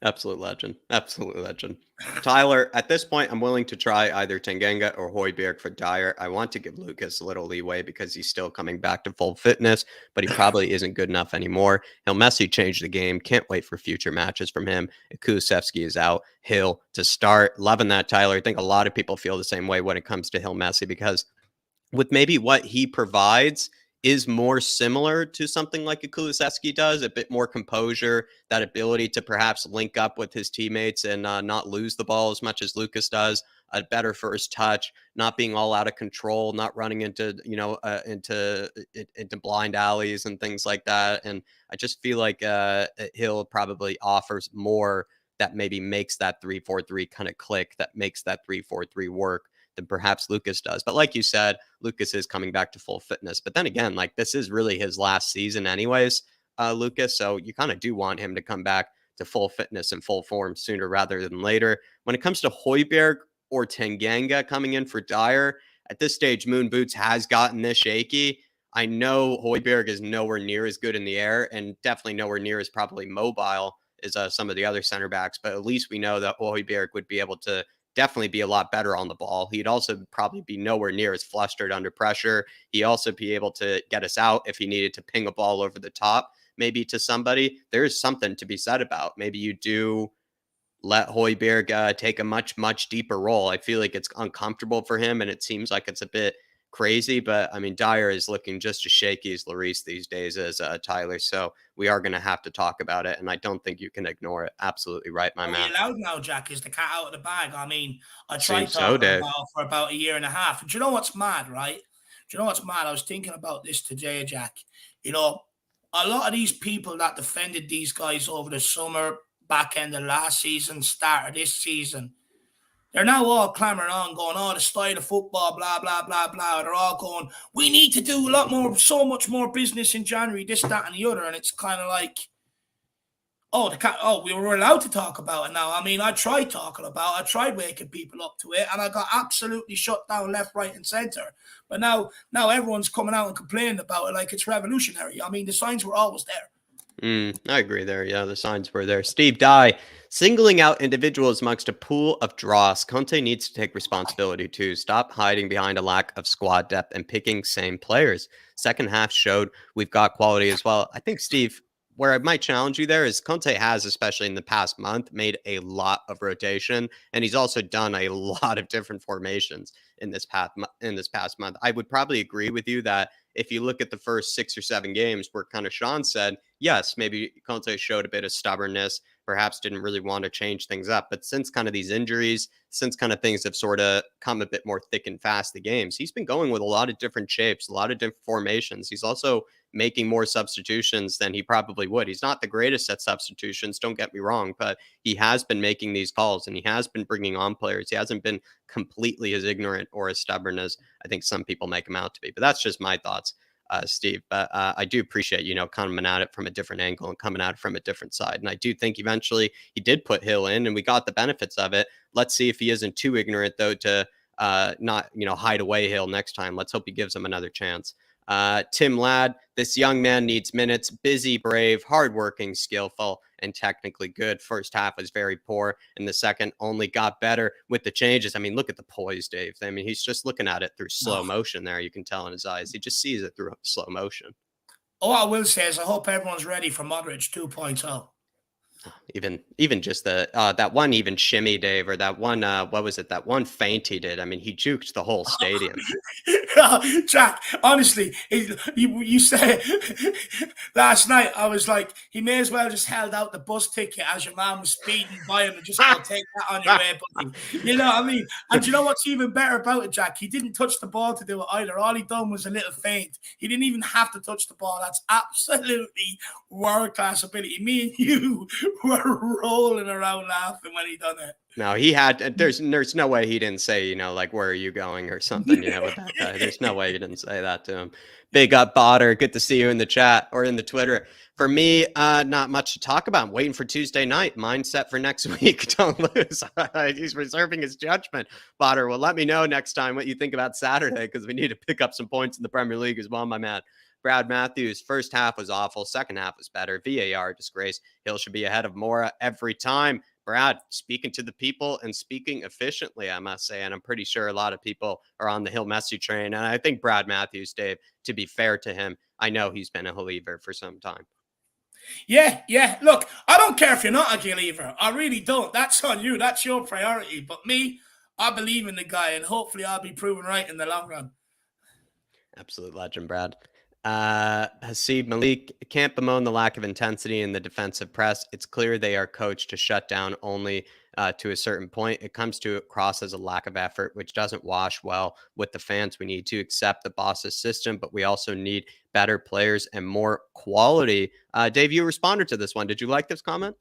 Absolute legend. Absolute legend. Tyler, at this point, I'm willing to try either Tanganga or Højbjerg for Dyer. I want to give Lucas a little leeway because he's still coming back to full fitness, but he probably isn't good enough anymore. Messi changed the game. Can't wait for future matches from him. Kulusevski is out. Hill to start. Loving that, Tyler. I think a lot of people feel the same way when it comes to Hill Messi because with maybe what he provides is more similar to something like a Kulusevski does, a bit more composure, that ability to perhaps link up with his teammates and not lose the ball as much as Lucas does. a better first touch, not being all out of control, not running into, into blind alleys and things like that. And I just feel like Hill probably offers more that maybe makes that 3-4-3 kind of click, that makes that 3-4-3 work than perhaps Lucas does. But like you said, Lucas is coming back to full fitness. But then again, like this is really his last season anyways, Lucas. So you kind of do want him to come back to full fitness and full form sooner rather than later. When it comes to Højbjerg or Tanganga coming in for Dyer, at this stage, Moon Boots has gotten this shaky. I know Højbjerg is nowhere near as good in the air and definitely nowhere near as probably mobile as some of the other center backs, but at least we know that Højbjerg would be able to definitely be a lot better on the ball. He'd also probably be nowhere near as flustered under pressure. He'd also be able to get us out if he needed to ping a ball over the top, maybe to somebody. There's something to be said about. Maybe you do let Højbjerg take a much, much deeper role. I feel like it's uncomfortable for him, and it seems like it's a bit crazy. But I mean, Dyer is looking just as shaky as Lloris these days as Tyler. So we are going to have to talk about it, and I don't think you can ignore it. Absolutely right, my Are we man. allowed now, Jack? Is the cat out of the bag? I mean, I tried Seems so, talking Dave. about it for about a year and a half. And do you know what's mad, right? Do you know what's mad? I was thinking about this today, Jack. You know, a lot of these people that defended these guys over the summer, back end of last season, start of this season, they're now all clamoring on, going, oh, the style of football, blah, blah, blah, blah. They're all going, we need to do a lot more, so much more business in January, this, that, and the other. And it's kind of like, we were allowed to talk about it now. I mean, I tried waking people up to it, and I got absolutely shut down left, right, and center. But now everyone's coming out and complaining about it like it's revolutionary. I mean, the signs were always there. I agree there. Yeah, the signs were there. Steve Dye, singling out individuals amongst a pool of dross. Conte needs to take responsibility too. Stop hiding behind a lack of squad depth and picking same players. Second half showed we've got quality as well. I think, Steve, where I might challenge you there is Conte has, especially in the past month, made a lot of rotation, and he's also done a lot of different formations in this past month. I would probably agree with you that if you look at the first 6 or 7 games where kind of Sean said, yes, maybe Conte showed a bit of stubbornness, perhaps didn't really want to change things up. But since kind of these injuries, since kind of things have sort of come a bit more thick and fast, the games, he's been going with a lot of different shapes, a lot of different formations. He's also making more substitutions than he probably would. He's not the greatest at substitutions, don't get me wrong, but he has been making these calls and he has been bringing on players. He hasn't been completely as ignorant or as stubborn as I think some people make him out to be. But that's just my thoughts, Steve. But I do appreciate, coming at it from a different angle and coming at it from a different side. And I do think eventually he did put Hill in and we got the benefits of it. Let's see if he isn't too ignorant, though, to not, hide away Hill next time. Let's hope he gives him another chance. Tim Ladd, this young man needs minutes, busy, brave, hardworking, skillful, and technically good. First half was very poor, and the second only got better with the changes. I mean, look at the poise, Dave. I mean, he's just looking at it through slow motion there. You can tell in his eyes. He just sees it through slow motion. All I will say is I hope everyone's ready for Modric 2.0. Even just the that one even shimmy, Dave, or that one what was it, that one feint he did. I mean, he juked the whole stadium. Jack, honestly, you said last night, I was like, he may as well just held out the bus ticket as your man was speeding by him and just go, take that on your way, buddy. You know what I mean? And you know what's even better about it, Jack? He didn't touch the ball to do it either. All he done was a little feint. He didn't even have to touch the ball. That's absolutely world-class ability. Me and you were rolling around laughing when he done it. No, he had. There's no way he didn't say, like, where are you going or something, with that guy. There's no way he didn't say that to him. Big up, Botter. Good to see you in the chat or in the Twitter. For me, not much to talk about. I'm waiting for Tuesday night. Mindset for next week. Don't lose. He's reserving his judgment. Botter, well, let me know next time what you think about Saturday because we need to pick up some points in the Premier League as well, my man. Brad Matthews, first half was awful. Second half was better. VAR disgrace. Hill should be ahead of Mora every time. Brad, speaking to the people and speaking efficiently, I must say. And I'm pretty sure a lot of people are on the Hill Messi train. And I think Brad Matthews, Dave, to be fair to him, I know he's been a believer for some time. Yeah. Look, I don't care if you're not a believer. I really don't. That's on you. That's your priority. But me, I believe in the guy, and hopefully I'll be proven right in the long run. Absolute legend, Brad. Hasib Malik can't bemoan the lack of intensity in the defensive press. It's clear they are coached to shut down only to a certain point. It comes to across as a lack of effort, which doesn't wash well with the fans. We need to accept the boss's system, but we also need better players and more quality. Dave, you responded to this one. Did you like this comment?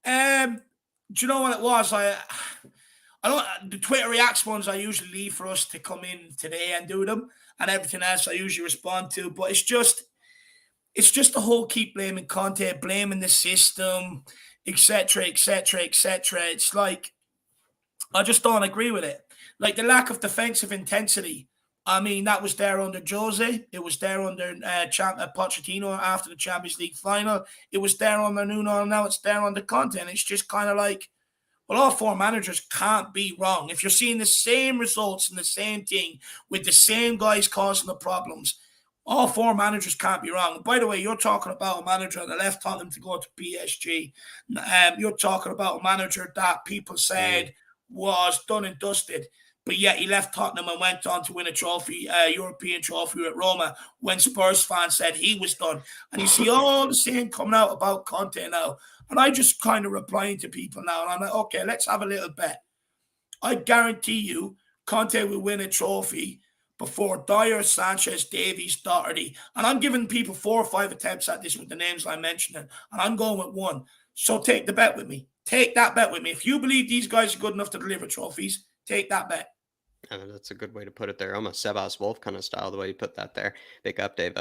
Um, do you know what it was? I don't. The Twitter reacts ones I usually leave for us to come in today and do them, and everything else I usually respond to. But it's just the whole keep blaming Conte, blaming the system, etc., etc., etc. It's like I just don't agree with it. Like the lack of defensive intensity. I mean, that was there under Jose. It was there under Pochettino after the Champions League final. It was there under Nuno, and now it's there under Conte. And it's just kind of like, well, all four managers can't be wrong. If you're seeing the same results and the same thing with the same guys causing the problems, all four managers can't be wrong. By the way, you're talking about a manager that left Tottenham to go to PSG. You're talking about a manager that people said was done and dusted, but yet he left Tottenham and went on to win a trophy, European trophy at Roma, when Spurs fans said he was done. And you see all the same coming out about Conte now. And I just kind of replying to people now, and I'm like, okay, let's have a little bet. I guarantee you Conte will win a trophy before Dyer, Sanchez, Davies, Doherty. And I'm giving people 4 or 5 attempts at this with the names I'm mentioning, and I'm going with one. So take the bet with me. Take that bet with me. If you believe these guys are good enough to deliver trophies, take that bet. That's a good way to put it there. Almost Sebas Wolf kind of style, the way you put that there. Big up, Dave.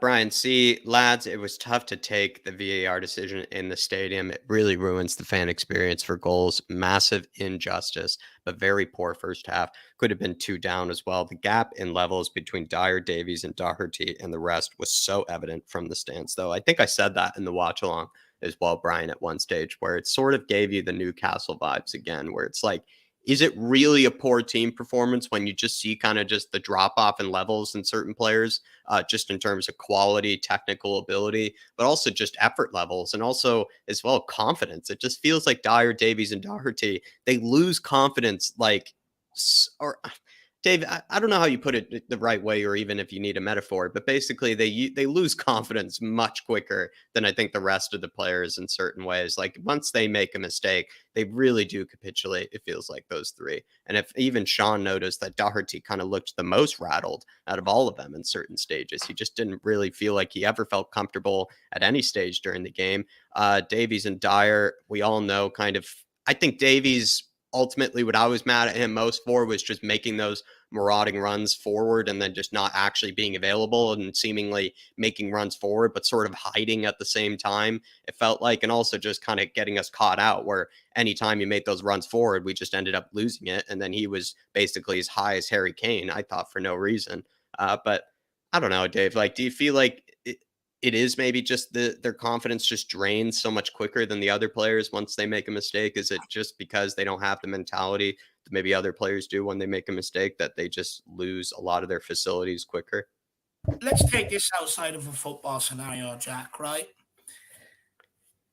Brian C. Lads, it was tough to take the VAR decision in the stadium. It really ruins the fan experience for goals. Massive injustice, but very poor first half. Could have been 2 down as well. The gap in levels between Dyer, Davies, and Doherty and the rest was so evident from the stands, though. I think I said that in the watch along as well, Brian, at one stage, where it sort of gave you the Newcastle vibes again, where it's like, is it really a poor team performance when you just see kind of just the drop off in levels in certain players, just in terms of quality, technical ability, but also just effort levels and also as well confidence? It just feels like Dyer, Davies, and Doherty, they lose confidence like, or Dave, I don't know how you put it the right way, or even if you need a metaphor, but basically they lose confidence much quicker than I think the rest of the players in certain ways. Like once they make a mistake, they really do capitulate. It feels like those three. And if even Sean noticed that Doherty kind of looked the most rattled out of all of them in certain stages, he just didn't really feel like he ever felt comfortable at any stage during the game. Davies and Dyer, we all know kind of. I think Davies ultimately what I was mad at him most for was just making those marauding runs forward and then just not actually being available and seemingly making runs forward, but sort of hiding at the same time. It felt like, and also just kind of getting us caught out where anytime you made those runs forward, we just ended up losing it. And then he was basically as high as Harry Kane, I thought, for no reason. But I don't know, Dave, like, do you feel like it is maybe just their confidence just drains so much quicker than the other players once they make a mistake? Is it just because they don't have the mentality that maybe other players do when they make a mistake that they just lose a lot of their facilities quicker? Let's take this outside of a football scenario, Jack, right?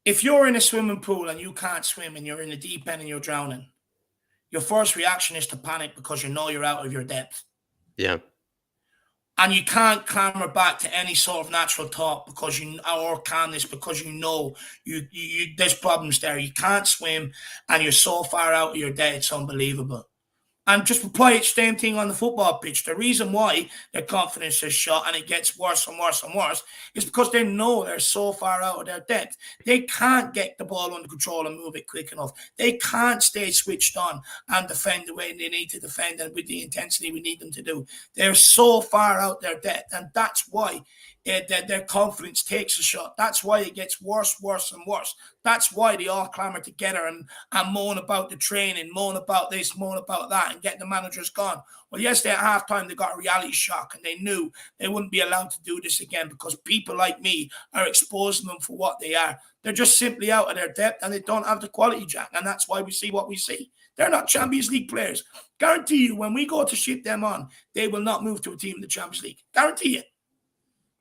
If you're in a swimming pool and you can't swim and you're in the deep end and you're drowning, your first reaction is to panic because you know you're out of your depth. Yeah. And you can't clamber back to any sort of natural thought because you or calmness because you know you there's problems there. You can't swim and you're so far out of your depth, it's unbelievable. And just apply it, same thing on the football pitch. The reason why their confidence is shot and it gets worse and worse and worse is because they know they're so far out of their depth. They can't get the ball under control and move it quick enough. They can't stay switched on and defend the way they need to defend and with the intensity we need them to do. They're so far out their depth, and that's why their confidence takes a shot. That's why it gets worse, worse, and worse. That's why they all clamour together and moan about the training, moan about this, moan about that, and get the managers gone. Well, yesterday at halftime, they got a reality shock, and they knew they wouldn't be allowed to do this again because people like me are exposing them for what they are. They're just simply out of their depth, and they don't have the quality, Jack, and that's why we see what we see. They're not Champions League players. Guarantee you, when we go to ship them on, they will not move to a team in the Champions League. Guarantee it.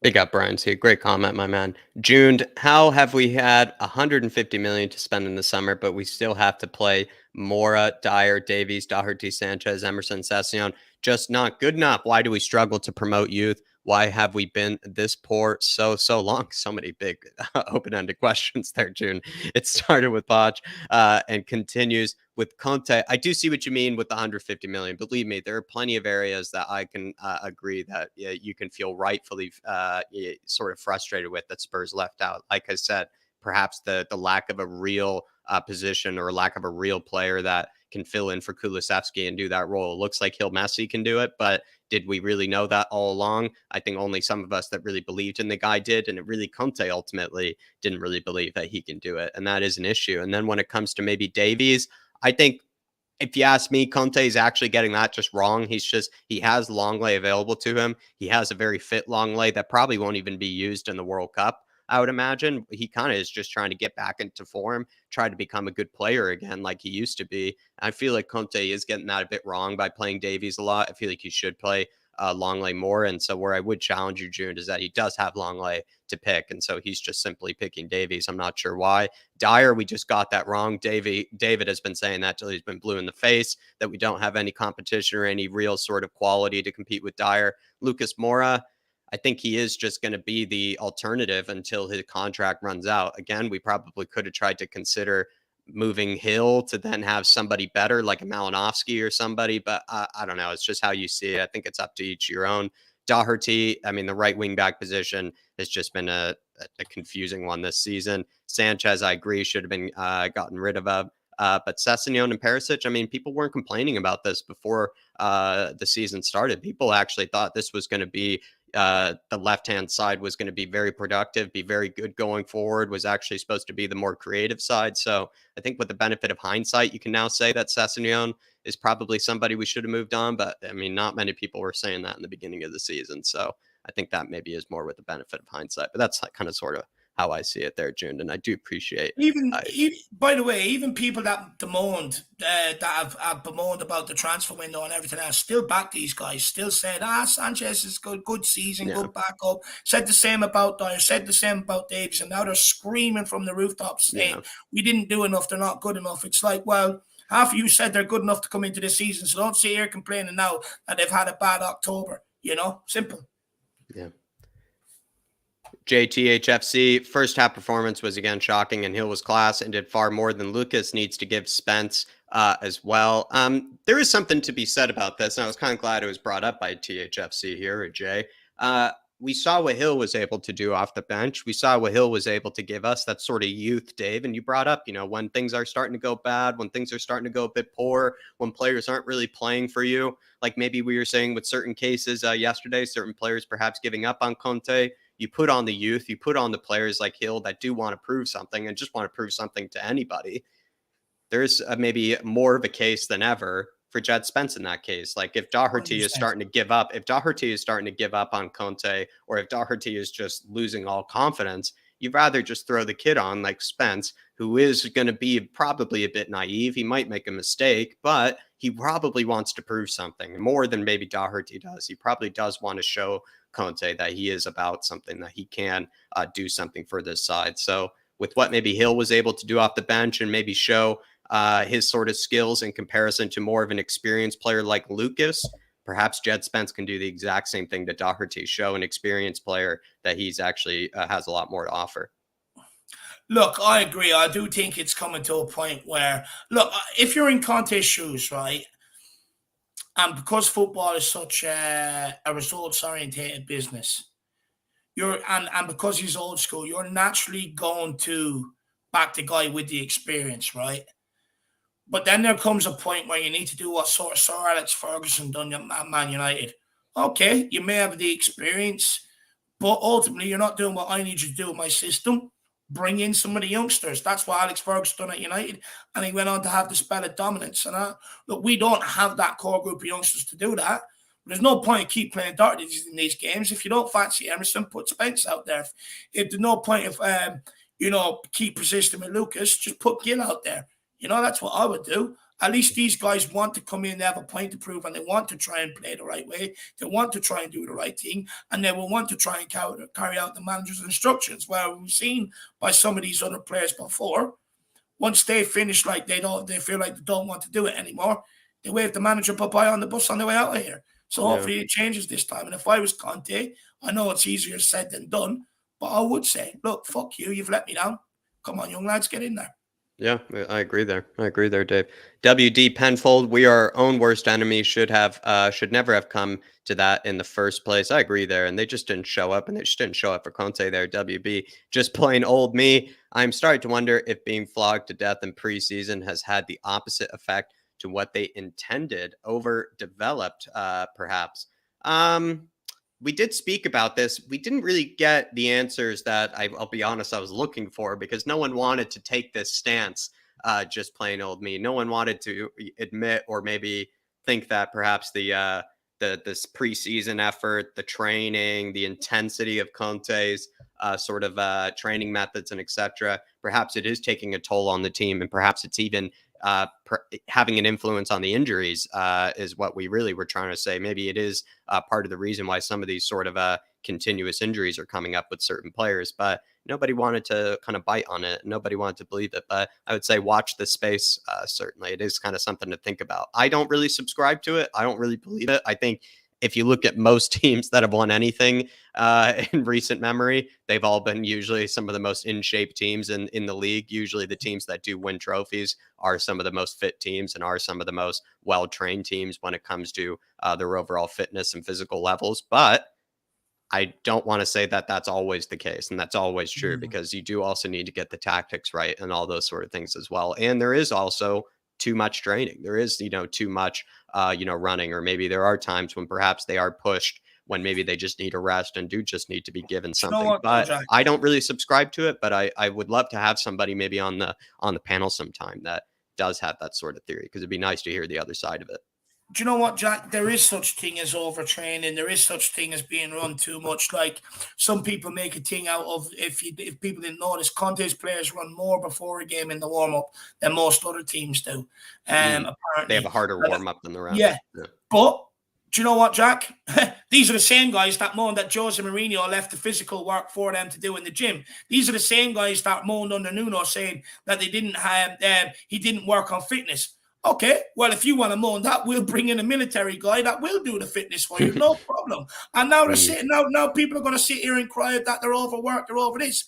Big up, Brian. See, great comment, my man. June, how have we had 150 million to spend in the summer, but we still have to play Mora, Dyer, Davies, Doherty, Sanchez, Emerson, Session? Just not good enough. Why do we struggle to promote youth? Why have we been this poor so long? So many big open-ended questions there, June. It started with Poch and continues with Conte. I do see what you mean with the 150 million. Believe me, there are plenty of areas that I can agree that you can feel rightfully sort of frustrated with that Spurs left out. Like I said, perhaps the lack of a real position or lack of a real player that can fill in for Kulusevski and do that role. It looks like Hill Messi can do it, but did we really know that all along? I think only some of us that really believed in the guy did, and it really Conte ultimately didn't really believe that he can do it, and that is an issue. And then when it comes to maybe Davies, I think if you ask me, Conte is actually getting that just wrong. He has Longley available to him. He has a very fit Longley that probably won't even be used in the World Cup. I would imagine he kind of is just trying to get back into form, try to become a good player again, like he used to be. I feel like Conte is getting that a bit wrong by playing Davies a lot. I feel like he should play Longley more. And so where I would challenge you, June, is that he does have Longley to pick, and so he's just simply picking Davies. I'm not sure why. Dyer, we just got that wrong. David has been saying that till he's been blue in the face, that we don't have any competition or any real sort of quality to compete with Dyer. Lucas Moura, I think he is just going to be the alternative until his contract runs out. Again, we probably could have tried to consider moving Hill to then have somebody better like a Malinowski or somebody, but I don't know. It's just how you see it. I think it's up to each your own. Doherty, I mean, the right wing back position has just been a confusing one this season. Sanchez, I agree, should have been gotten rid of. But Sessegnon and Perisic, I mean, people weren't complaining about this before the season started. People actually thought this was going to be the left-hand side was going to be very productive, be very good going forward, was actually supposed to be the more creative side. So I think with the benefit of hindsight, you can now say that Sessegnon is probably somebody we should have moved on. But I mean, not many people were saying that in the beginning of the season. So I think that maybe is more with the benefit of hindsight. But that's kind of sort of how I see it there, June. And I do appreciate Even by the way, even people that have bemoaned about the transfer window and everything else, still back these guys. Still said, Sanchez is good season, yeah, good backup. Said the same about Dyer. Said the same about Davies, and now they're screaming from the rooftops saying yeah. we didn't do enough. They're not good enough. It's like, well, half of you said they're good enough to come into the season, so don't sit here complaining now that they've had a bad October. Simple. Yeah. JTHFC, first half performance was again shocking, and Hill was class and did far more than Lucas. Needs to give Spence as well. There is something to be said about this, and I was kind of glad it was brought up by THFC here, or Jay. We saw what Hill was able to do off the bench. We saw what Hill was able to give us, that sort of youth, Dave. And you brought up, when things are starting to go bad, when things are starting to go a bit poor, when players aren't really playing for you, like maybe we were saying with certain cases yesterday, certain players perhaps giving up on Conte. You put on the youth, you put on the players like Hill that do want to prove something and just want to prove something to anybody. There's maybe more of a case than ever for Jed Spence in that case. Like if Doherty is 100%. starting to give up, on Conte, or if Doherty is just losing all confidence, you'd rather just throw the kid on like Spence, who is going to be probably a bit naive. He might make a mistake, but he probably wants to prove something more than maybe Doherty does. He probably does want to show Conte that he is about something, that he can do something for this side. So with what maybe Hill was able to do off the bench and maybe show his sort of skills in comparison to more of an experienced player like Lucas, perhaps Jed Spence can do the exact same thing that Doherty, show an experienced player that he's actually has a lot more to offer. Look, I agree. I do think it's coming to a point where, look, if you're in Conte's shoes, right, and because football is such a results-orientated business, and because he's old school, you're naturally going to back the guy with the experience, right? But then there comes a point where you need to do what sort of Sir Alex Ferguson done at Man United. Okay, you may have the experience, but ultimately you're not doing what I need you to do with my system. Bring in some of the youngsters. That's what Alex Ferguson done at United, and he went on to have the spell of dominance. And look, we don't have that core group of youngsters to do that. There's no point keep playing Doherty in these games. If you don't fancy Emerson, put Spence out there. If there's no point of keep persisting with Lucas, just put Gil out there. That's what I would do. At least these guys want to come in, they have a point to prove, and they want to try and play the right way. They want to try and do the right thing, and they will want to try and carry out the manager's instructions. Well, we've seen by some of these other players before, once they finish like they feel like they don't want to do it anymore, they wave the manager bye-bye on the bus on the way out of here. So Yeah. hopefully it changes this time. And if I was Conte, I know it's easier said than done, but I would say, look, fuck you. You've let me down. Come on, young lads, get in there. Yeah, I agree there. I agree there, Dave. WD Penfold, we are our own worst enemy. Should never have come to that in the first place. I agree there, and they just didn't show up, and they just didn't show up for Conte there. WB, just plain old me. I'm starting to wonder if being flogged to death in preseason has had the opposite effect to what they intended. Overdeveloped, perhaps. We did speak about this. We didn't really get the answers that I'll be honest, I was looking for, because no one wanted to take this stance. Just plain old me. No one wanted to admit or maybe think that perhaps this preseason effort, the training, the intensity of Conte's training methods and etc. Perhaps it is taking a toll on the team, and perhaps it's even having an influence on the injuries, is what we really were trying to say. Maybe it is part of the reason why some of these continuous injuries are coming up with certain players, but nobody wanted to kind of bite on it. Nobody wanted to believe it, but I would say watch this space. Certainly it is kind of something to think about. I don't really subscribe to it. I don't really believe it. I think if you look at most teams that have won anything in recent memory, they've all been usually some of the most in shape teams in the league. Usually the teams that do win trophies are some of the most fit teams and are some of the most well-trained teams when it comes to their overall fitness and physical levels. But I don't want to say that that's always the case and that's always true, because you do also need to get the tactics right and all those sort of things as well. And there is also too much training. There is, too much, running, or maybe there are times when perhaps they are pushed when maybe they just need a rest and do just need to be given something. What, but Jack? I don't really subscribe to it, but I would love to have somebody maybe on the panel sometime that does have that sort of theory, because it'd be nice to hear the other side of it. Do you know what, Jack? There is such thing as overtraining. There is such thing as being run too much. Like, some people make a thing out of, if people didn't notice, Conte's players run more before a game in the warm up than most other teams do. Apparently, they have a harder warm up than the rest. Yeah, but do you know what, Jack? These are the same guys that moaned that Jose Mourinho left the physical work for them to do in the gym. These are the same guys that moaned under Nuno, saying that they didn't have he didn't work on fitness. Okay, well, if you want to moan that, we'll bring in a military guy that will do the fitness for you, no problem. And now they're sitting now people are going to sit here and cry that they're overworked, they're over this.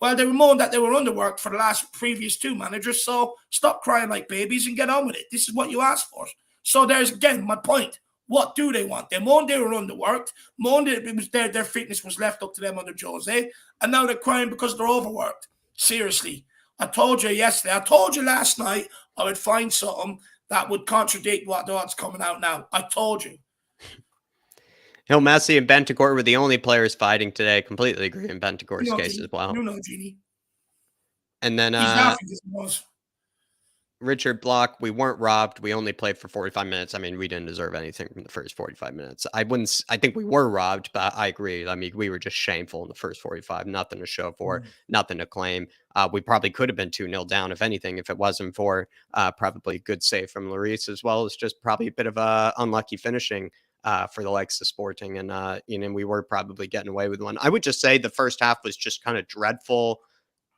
Well, they were moaned that they were underworked for the previous two managers, so stop crying like babies and get on with it. This is what you asked for. So there's, again, my point. What do they want? They moaned they were underworked, moaned it was their fitness was left up to them under Jose, and now they're crying because they're overworked. Seriously. I told you yesterday, I told you last night I would find something that would contradict what's coming out now. I told you. Hill, Messi, and Bentancur were the only players fighting today. Completely agree in Bentancur's case as well. Genie. And then Richard Block, we weren't robbed. We only played for 45 minutes. I mean, we didn't deserve anything from the first 45 minutes. I think we were robbed, but I agree. I mean, we were just shameful in the first 45. Nothing to show for, nothing to claim. We probably could have been 2-0 down, if anything, if it wasn't for probably a good save from Lloris, as well as just probably a bit of unlucky finishing for the likes of Sporting. And, we were probably getting away with one. I would just say the first half was just kind of dreadful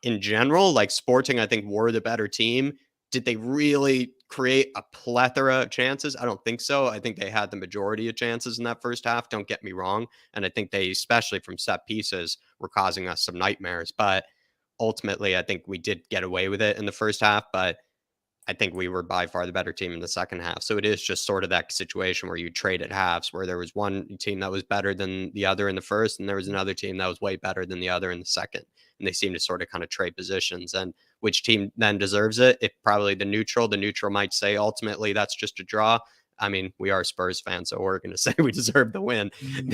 in general. Like, Sporting, I think, were the better team. Did they really create a plethora of chances? I don't think so. I think they had the majority of chances in that first half. Don't get me wrong. And I think they, especially from set pieces, were causing us some nightmares. But ultimately, I think we did get away with it in the first half. But I think we were by far the better team in the second half. So it is just sort of that situation where you trade at halves, where there was one team that was better than the other in the first, and there was another team that was way better than the other in the second. And they seem to sort of kind of trade positions. And which team then deserves it? If probably the neutral might say ultimately that's just a draw. I mean, we are Spurs fans, so we're going to say we deserve the win.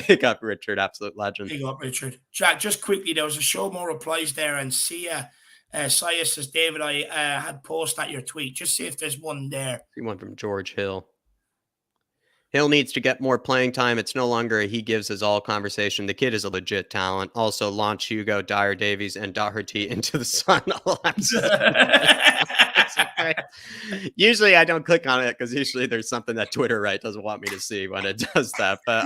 Big up, Richard, absolute legend. Big up, Richard. Jack, just quickly, there was a show more replies there, and Sia says, David, I had post at your tweet. Just see if there's one there. See one from George Hill. Hill needs to get more playing time. It's no longer a he gives his all conversation. The kid is a legit talent. Also, launch Hugo, Dyer Davies, and Doherty into the sun. Usually I don't click on it because usually there's something that Twitter doesn't want me to see when it does that. But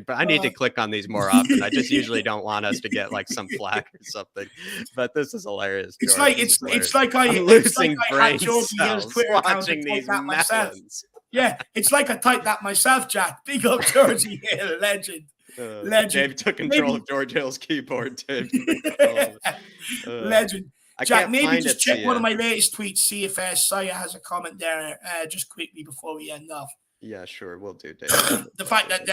I need to click on these more often. I just usually don't want us to get like some flack or something. But this is hilarious. It's like I'm losing brain cells watching these melons. Yeah, it's like I typed that myself, Jack. Big up Georgie Hill, legend. Legend. Dave took control Maybe of George Hill's keyboard. Dave took control of it. legend. I Jack, can't maybe find just it, check one of Sia. my latest tweets, see if Saya has a comment there just quickly before we end off. Yeah, sure, we'll do, Dave. The fact that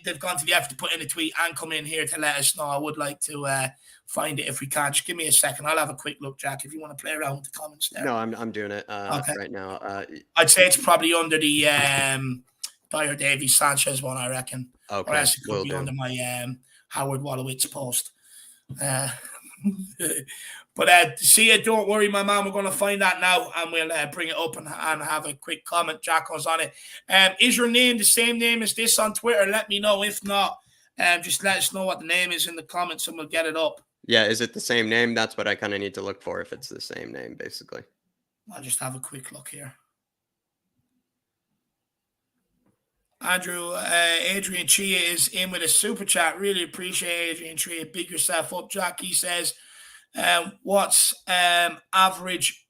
they've gone to the effort to put in a tweet and come in here to let us know, I would like to find it if we can. Just give me a second. I'll have a quick look, Jack, if you want to play around with the comments there. No, I'm doing it Okay. right now. I'd say it's probably under the Dyer Davies Sanchez one, I reckon. Okay, Or else it could be do. under my Howard Wolowitz post. But see it, don't worry, my man. We're going to find that now and we'll bring it up and have a quick comment. Jacko's on it. Is your name the same name as this on Twitter? Let me know. If not, just let us know what the name is in the comments and we'll get it up. Yeah, is it the same name? That's what I kind of need to look for, if it's the same name, basically. I'll just have a quick look here. Andrew, Adrian Chia is in with a super chat. Really appreciate Adrian Chia. Big yourself up, Jack. He says, what's the average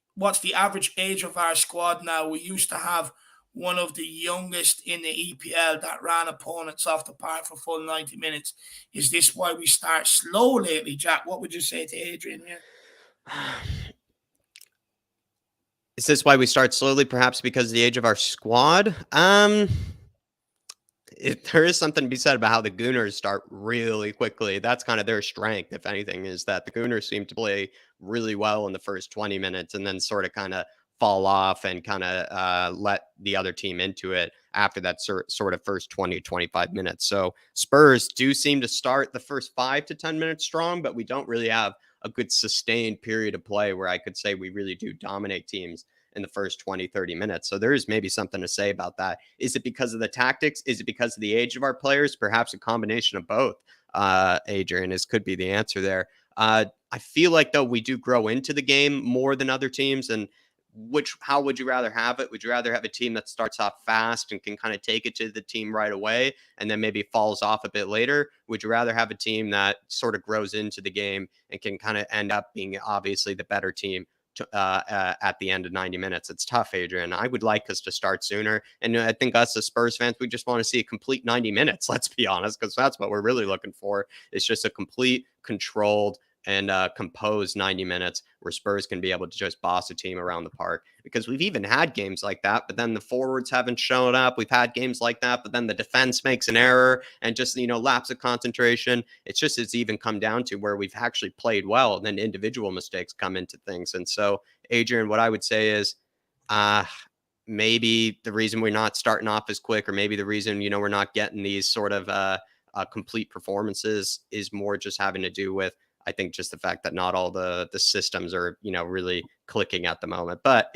age of our squad now? We used to have one of the youngest in the EPL that ran opponents off the park for full 90 minutes. Is this why we start slow lately, Jack? What would you say to Adrian here? Is this why we start slowly? Perhaps because of the age of our squad? There is something to be said about how the Gooners start really quickly. That's kind of their strength, if anything, is that the Gooners seem to play really well in the first 20 minutes and then sort of fall off and let the other team into it after that sort of first 20, 25 minutes. So Spurs do seem to start the first 5 to 10 minutes strong, but we don't really have a good sustained period of play where I could say we really do dominate teams in the first 20, 30 minutes. So there is maybe something to say about that. Is it because of the tactics? Is it because of the age of our players? Perhaps a combination of both, Adrian, could be the answer there. I feel like, though, we do grow into the game more than other teams. And how would you rather have it? Would you rather have a team that starts off fast and can kind of take it to the team right away and then maybe falls off a bit later? Would you rather have a team that sort of grows into the game and can kind of end up being obviously the better team at the end of 90 minutes? It's tough, Adrian. I would like us to start sooner. And I think us as Spurs fans, we just want to see a complete 90 minutes, let's be honest, because that's what we're really looking for. It's just a complete, controlled, and composed 90 minutes where Spurs can be able to just boss a team around the park. Because we've even had games like that, but then the forwards haven't shown up. We've had games like that, but then the defense makes an error and just, lapse of concentration. It's even come down to where we've actually played well and then individual mistakes come into things. And so, Adrian, what I would say is maybe the reason we're not starting off as quick, or maybe the reason, we're not getting these sort of complete performances is more just having to do with, I think, just the fact that not all the systems are, really clicking at the moment. But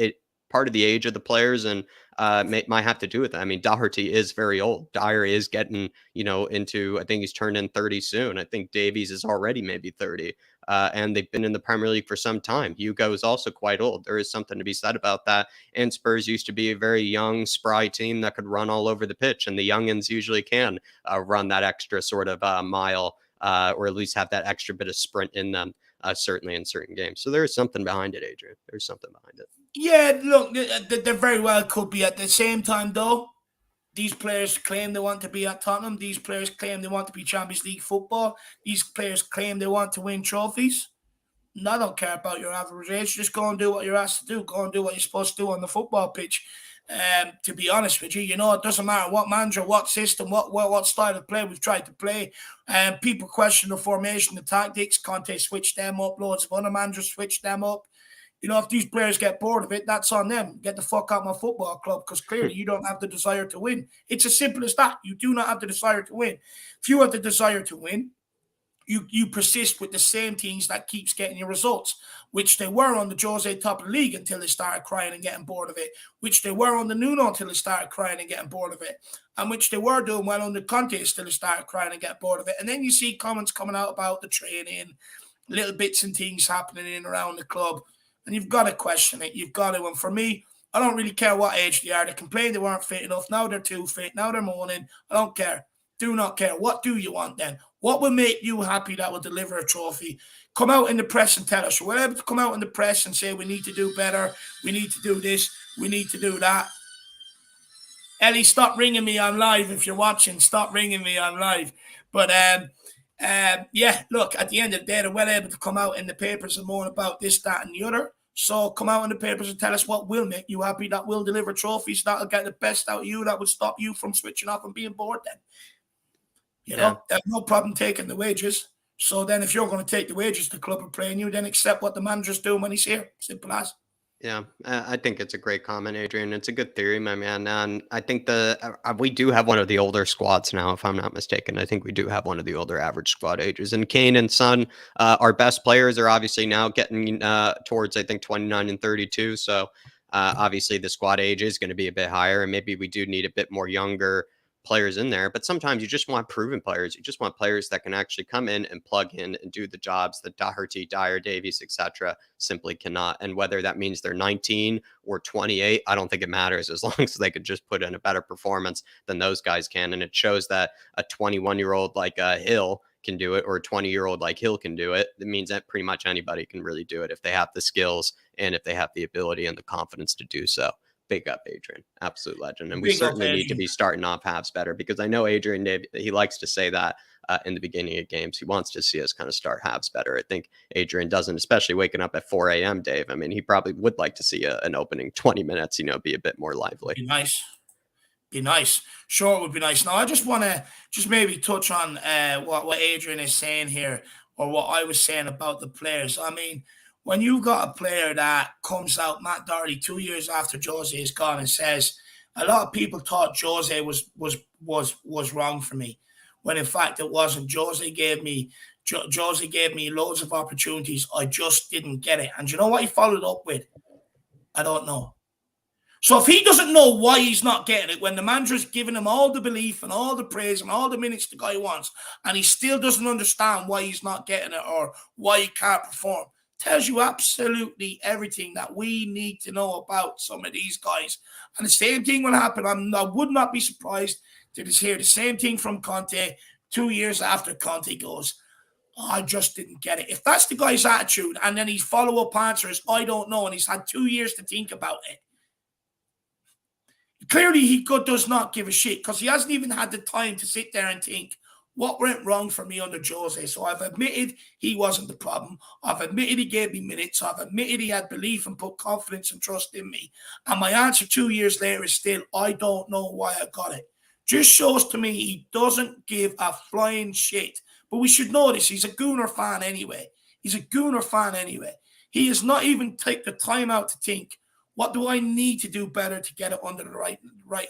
part of the age of the players and might have to do with it. I mean, Doherty is very old. Dyer is getting, into, I think he's turned in 30 soon. I think Davies is already maybe 30. And they've been in the Premier League for some time. Hugo is also quite old. There is something to be said about that. And Spurs used to be a very young, spry team that could run all over the pitch. And the youngins usually can run that extra sort of mile, or at least have that extra bit of sprint in them, certainly in certain games. So there is something behind it, Adrian. There's something behind it. Yeah, look, there very well could be. At the same time, though, these players claim they want to be at Tottenham. These players claim they want to be Champions League football. These players claim they want to win trophies. And I don't care about your average age. Just go and do what you're asked to do. Go and do what you're supposed to do on the football pitch. To be honest with you, it doesn't matter what manager, what system, what style of play we've tried to play. People question the formation, the tactics. Conte switched them up. Loads of other managers switched them up. If these players get bored of it, that's on them. Get the fuck out of my football club, because clearly you don't have the desire to win. It's as simple as that. You do not have the desire to win. If you have the desire to win, you persist with the same teams that keeps getting your results, which they were on the Jose top of the league until they started crying and getting bored of it, which they were on the Nuno until they started crying and getting bored of it, and which they were doing well on the Conte until they started crying and getting bored of it. And then you see comments coming out about the training, little bits and things happening in and around the club, and you've got to question it. You've got to. And for me, I don't really care what age they are. They complain they weren't fit enough. Now they're too fit. Now they're moaning. I don't care. Do not care. What do you want then? What will make you happy that will deliver a trophy? Come out in the press and tell us. We're able to come out in the press and say we need to do better. We need to do this. We need to do that. Ellie, stop ringing me on live if you're watching. Stop ringing me on live. But yeah, look, at the end of the day, they're well able to come out in the papers and moan about this, that, and the other. So come out in the papers and tell us what will make you happy, that will deliver trophies, that'll get the best out of you, that will stop you from switching off and being bored then. You know, there's no problem taking the wages. So then if you're going to take the wages the club are paying you, then accept what the manager's doing when he's here. Simple as. Yeah, I think it's a great comment, Adrian. It's a good theory, my man. And I think we do have one of the older squads now, if I'm not mistaken. I think we do have one of the older average squad ages. And Kane and Son, our best players, are obviously now getting towards, I think, 29 and 32. So obviously the squad age is going to be a bit higher, and maybe we do need a bit more younger players in there. But sometimes you just want proven players. You just want players that can actually come in and plug in and do the jobs that Doherty, Dyer, Davies, etc. simply cannot. And whether that means they're 19 or 28, I don't think it matters, as long as they could just put in a better performance than those guys can. And it shows that a 21-year-old like Hill can do it, or a 20-year-old like Hill can do it. It means that pretty much anybody can really do it if they have the skills and if they have the ability and the confidence to do so. Big up, Adrian. Absolute legend. And we certainly need to be starting off halves better, because I know Adrian, he likes to say that in the beginning of games. He wants to see us kind of start halves better. I think Adrian doesn't, especially waking up at 4 a.m., Dave. I mean, he probably would like to see an opening 20 minutes, be a bit more lively. Be nice. Be nice. Sure, it would be nice. Now, I just want to maybe touch on what Adrian is saying here, or what I was saying about the players. I mean, when you've got a player that comes out, Matt Doherty, 2 years after Jose is gone, and says, a lot of people thought Jose was wrong for me, when in fact it wasn't. Jose gave me loads of opportunities. I just didn't get it. And you know what he followed up with? I don't know. So if he doesn't know why he's not getting it, when the manager's giving him all the belief and all the praise and all the minutes the guy wants, and he still doesn't understand why he's not getting it or why he can't perform, tells you absolutely everything that we need to know about some of these guys. And the same thing will happen. I would not be surprised to hear the same thing from Conte 2 years after Conte goes, I just didn't get it. If that's the guy's attitude, and then his follow-up answer is, I don't know, and he's had 2 years to think about it, clearly he does not give a shit, because he hasn't even had the time to sit there and think, what went wrong for me under Jose? So I've admitted he wasn't the problem. I've admitted he gave me minutes. I've admitted he had belief and put confidence and trust in me. And my answer 2 years later is still, I don't know why I got it. Just shows to me he doesn't give a flying shit. But we should know this. He's a Gooner fan anyway. He has not even take the time out to think, what do I need to do better to get it under the right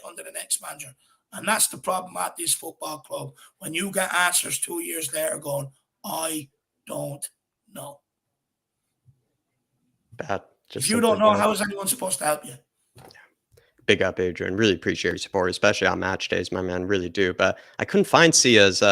under the next manager? And that's the problem at this football club. When you get answers 2 years later going, I don't know. Bad. If you don't know, how is anyone supposed to help you? Big up, Adrian. Really appreciate your support, especially on match days, my man. Really do. But I couldn't find Sia's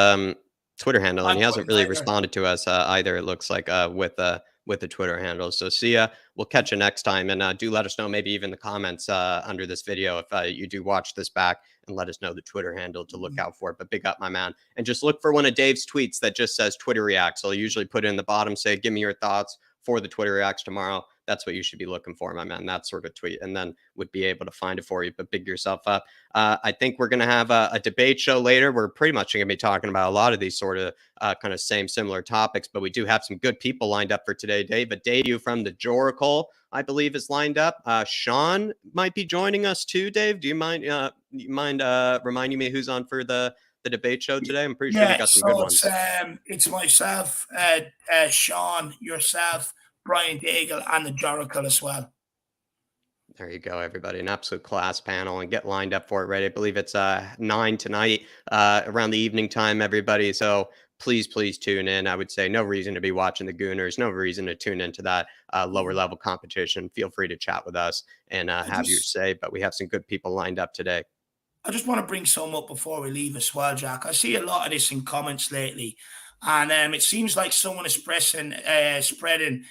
Twitter handle, and he hasn't really responded to us either, it looks like, with the Twitter handle. So Sia, we'll catch you next time, and do let us know, maybe even the comments under this video, if you do watch this back, and let us know the Twitter handle to look out for. But big up, my man. And just look for one of Dave's tweets that just says Twitter Reacts. I'll usually put it in the bottom, say, give me your thoughts for the Twitter Reacts tomorrow. That's what you should be looking for, my man, that sort of tweet, and then would be able to find it for you. But big yourself up. I think we're going to have a debate show later. We're pretty much going to be talking about a lot of these sort of kind of similar topics, but we do have some good people lined up for today. Dave, a debut from the Joracle, I believe, is lined up. Sean might be joining us too, Dave. Do you mind reminding me who's on for the debate show today? I'm pretty sure we got some good ones. It's myself, Sean, yourself, Bryan Gil, and the Joracle as well. There you go, everybody. An absolute class panel, and get lined up for it, right? I believe it's 9 tonight, around the evening time, everybody. So please tune in. I would say no reason to be watching the Gooners, no reason to tune into that lower level competition. Feel free to chat with us and have your say, but we have some good people lined up today. I just want to bring some up before we leave as well, Jack. I see a lot of this in comments lately, and it seems like someone is spreading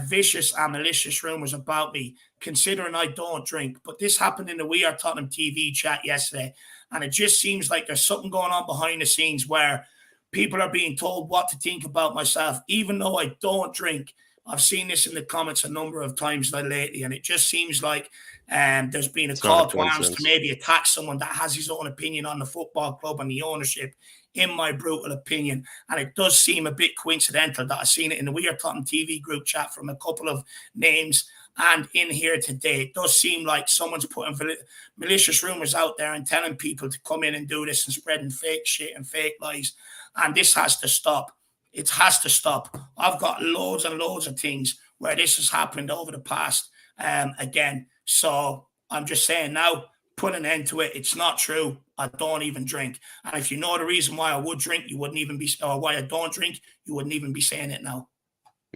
vicious and malicious rumors about me, considering I don't drink. But this happened in the We Are Tottenham TV chat yesterday, and it just seems like there's something going on behind the scenes where people are being told what to think about myself, even though I don't drink. I've seen this in the comments a number of times lately, and it just seems like there's been a It's not a call to arms to coincidence. maybe attack someone that has his own opinion on the football club and the ownership, in my brutal opinion. And it does seem a bit coincidental that I've seen it in the We Are Tottenham TV group chat from a couple of names and in here today. It does seem like someone's putting malicious rumors out there and telling people to come in and do this and spreading fake shit and fake lies. And this has to stop. It has to stop. I've got loads and loads of things where this has happened over the past again. So I'm just saying now, put an end to it. It's not true. I don't even drink. And if you know the reason why I would drink, you wouldn't even be, or why I don't drink, you wouldn't even be saying it now.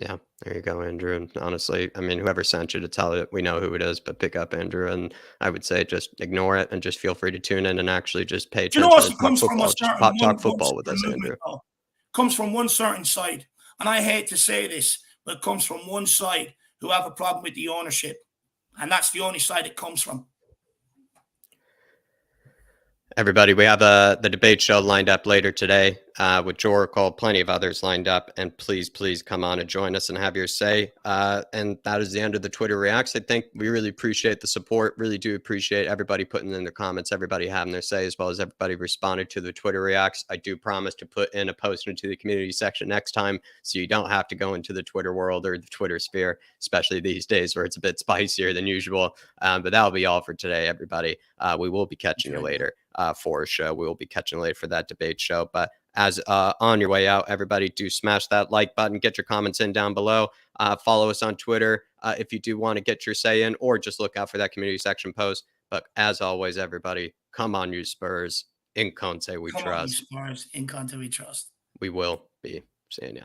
Yeah, there you go, Andrew. And honestly, I mean, whoever sent you to tell it, we know who it is, but pick up Andrew. And I would say just ignore it and just feel free to tune in and actually just pay Do you know attention what? and It talk comes from a football. Just certain talk one football with us, movement, Andrew. though. Comes from one certain side. And I hate to say this, but it comes from one side who have a problem with the ownership. And that's the only side it comes from. Everybody, we have the debate show lined up later today with Joracle, plenty of others lined up. And please come on and join us and have your say. And that is the end of the Twitter Reacts. I think we really appreciate the support, really do appreciate everybody putting in their comments, everybody having their say, as well as everybody responding to the Twitter Reacts. I do promise to put in a post into the community section next time, so you don't have to go into the Twitter world or the Twitter sphere, especially these days where it's a bit spicier than usual. But that'll be all for today, everybody. We will be catching you later. For a show. We will be catching late for that debate show. But as on your way out, everybody do smash that like button, get your comments in down below. Follow us on Twitter if you do want to get your say in, or just look out for that community section post. But as always, everybody, come on, you Spurs. In Conte we Come trust. on, you Spurs. In Conte we trust. We will be seeing you.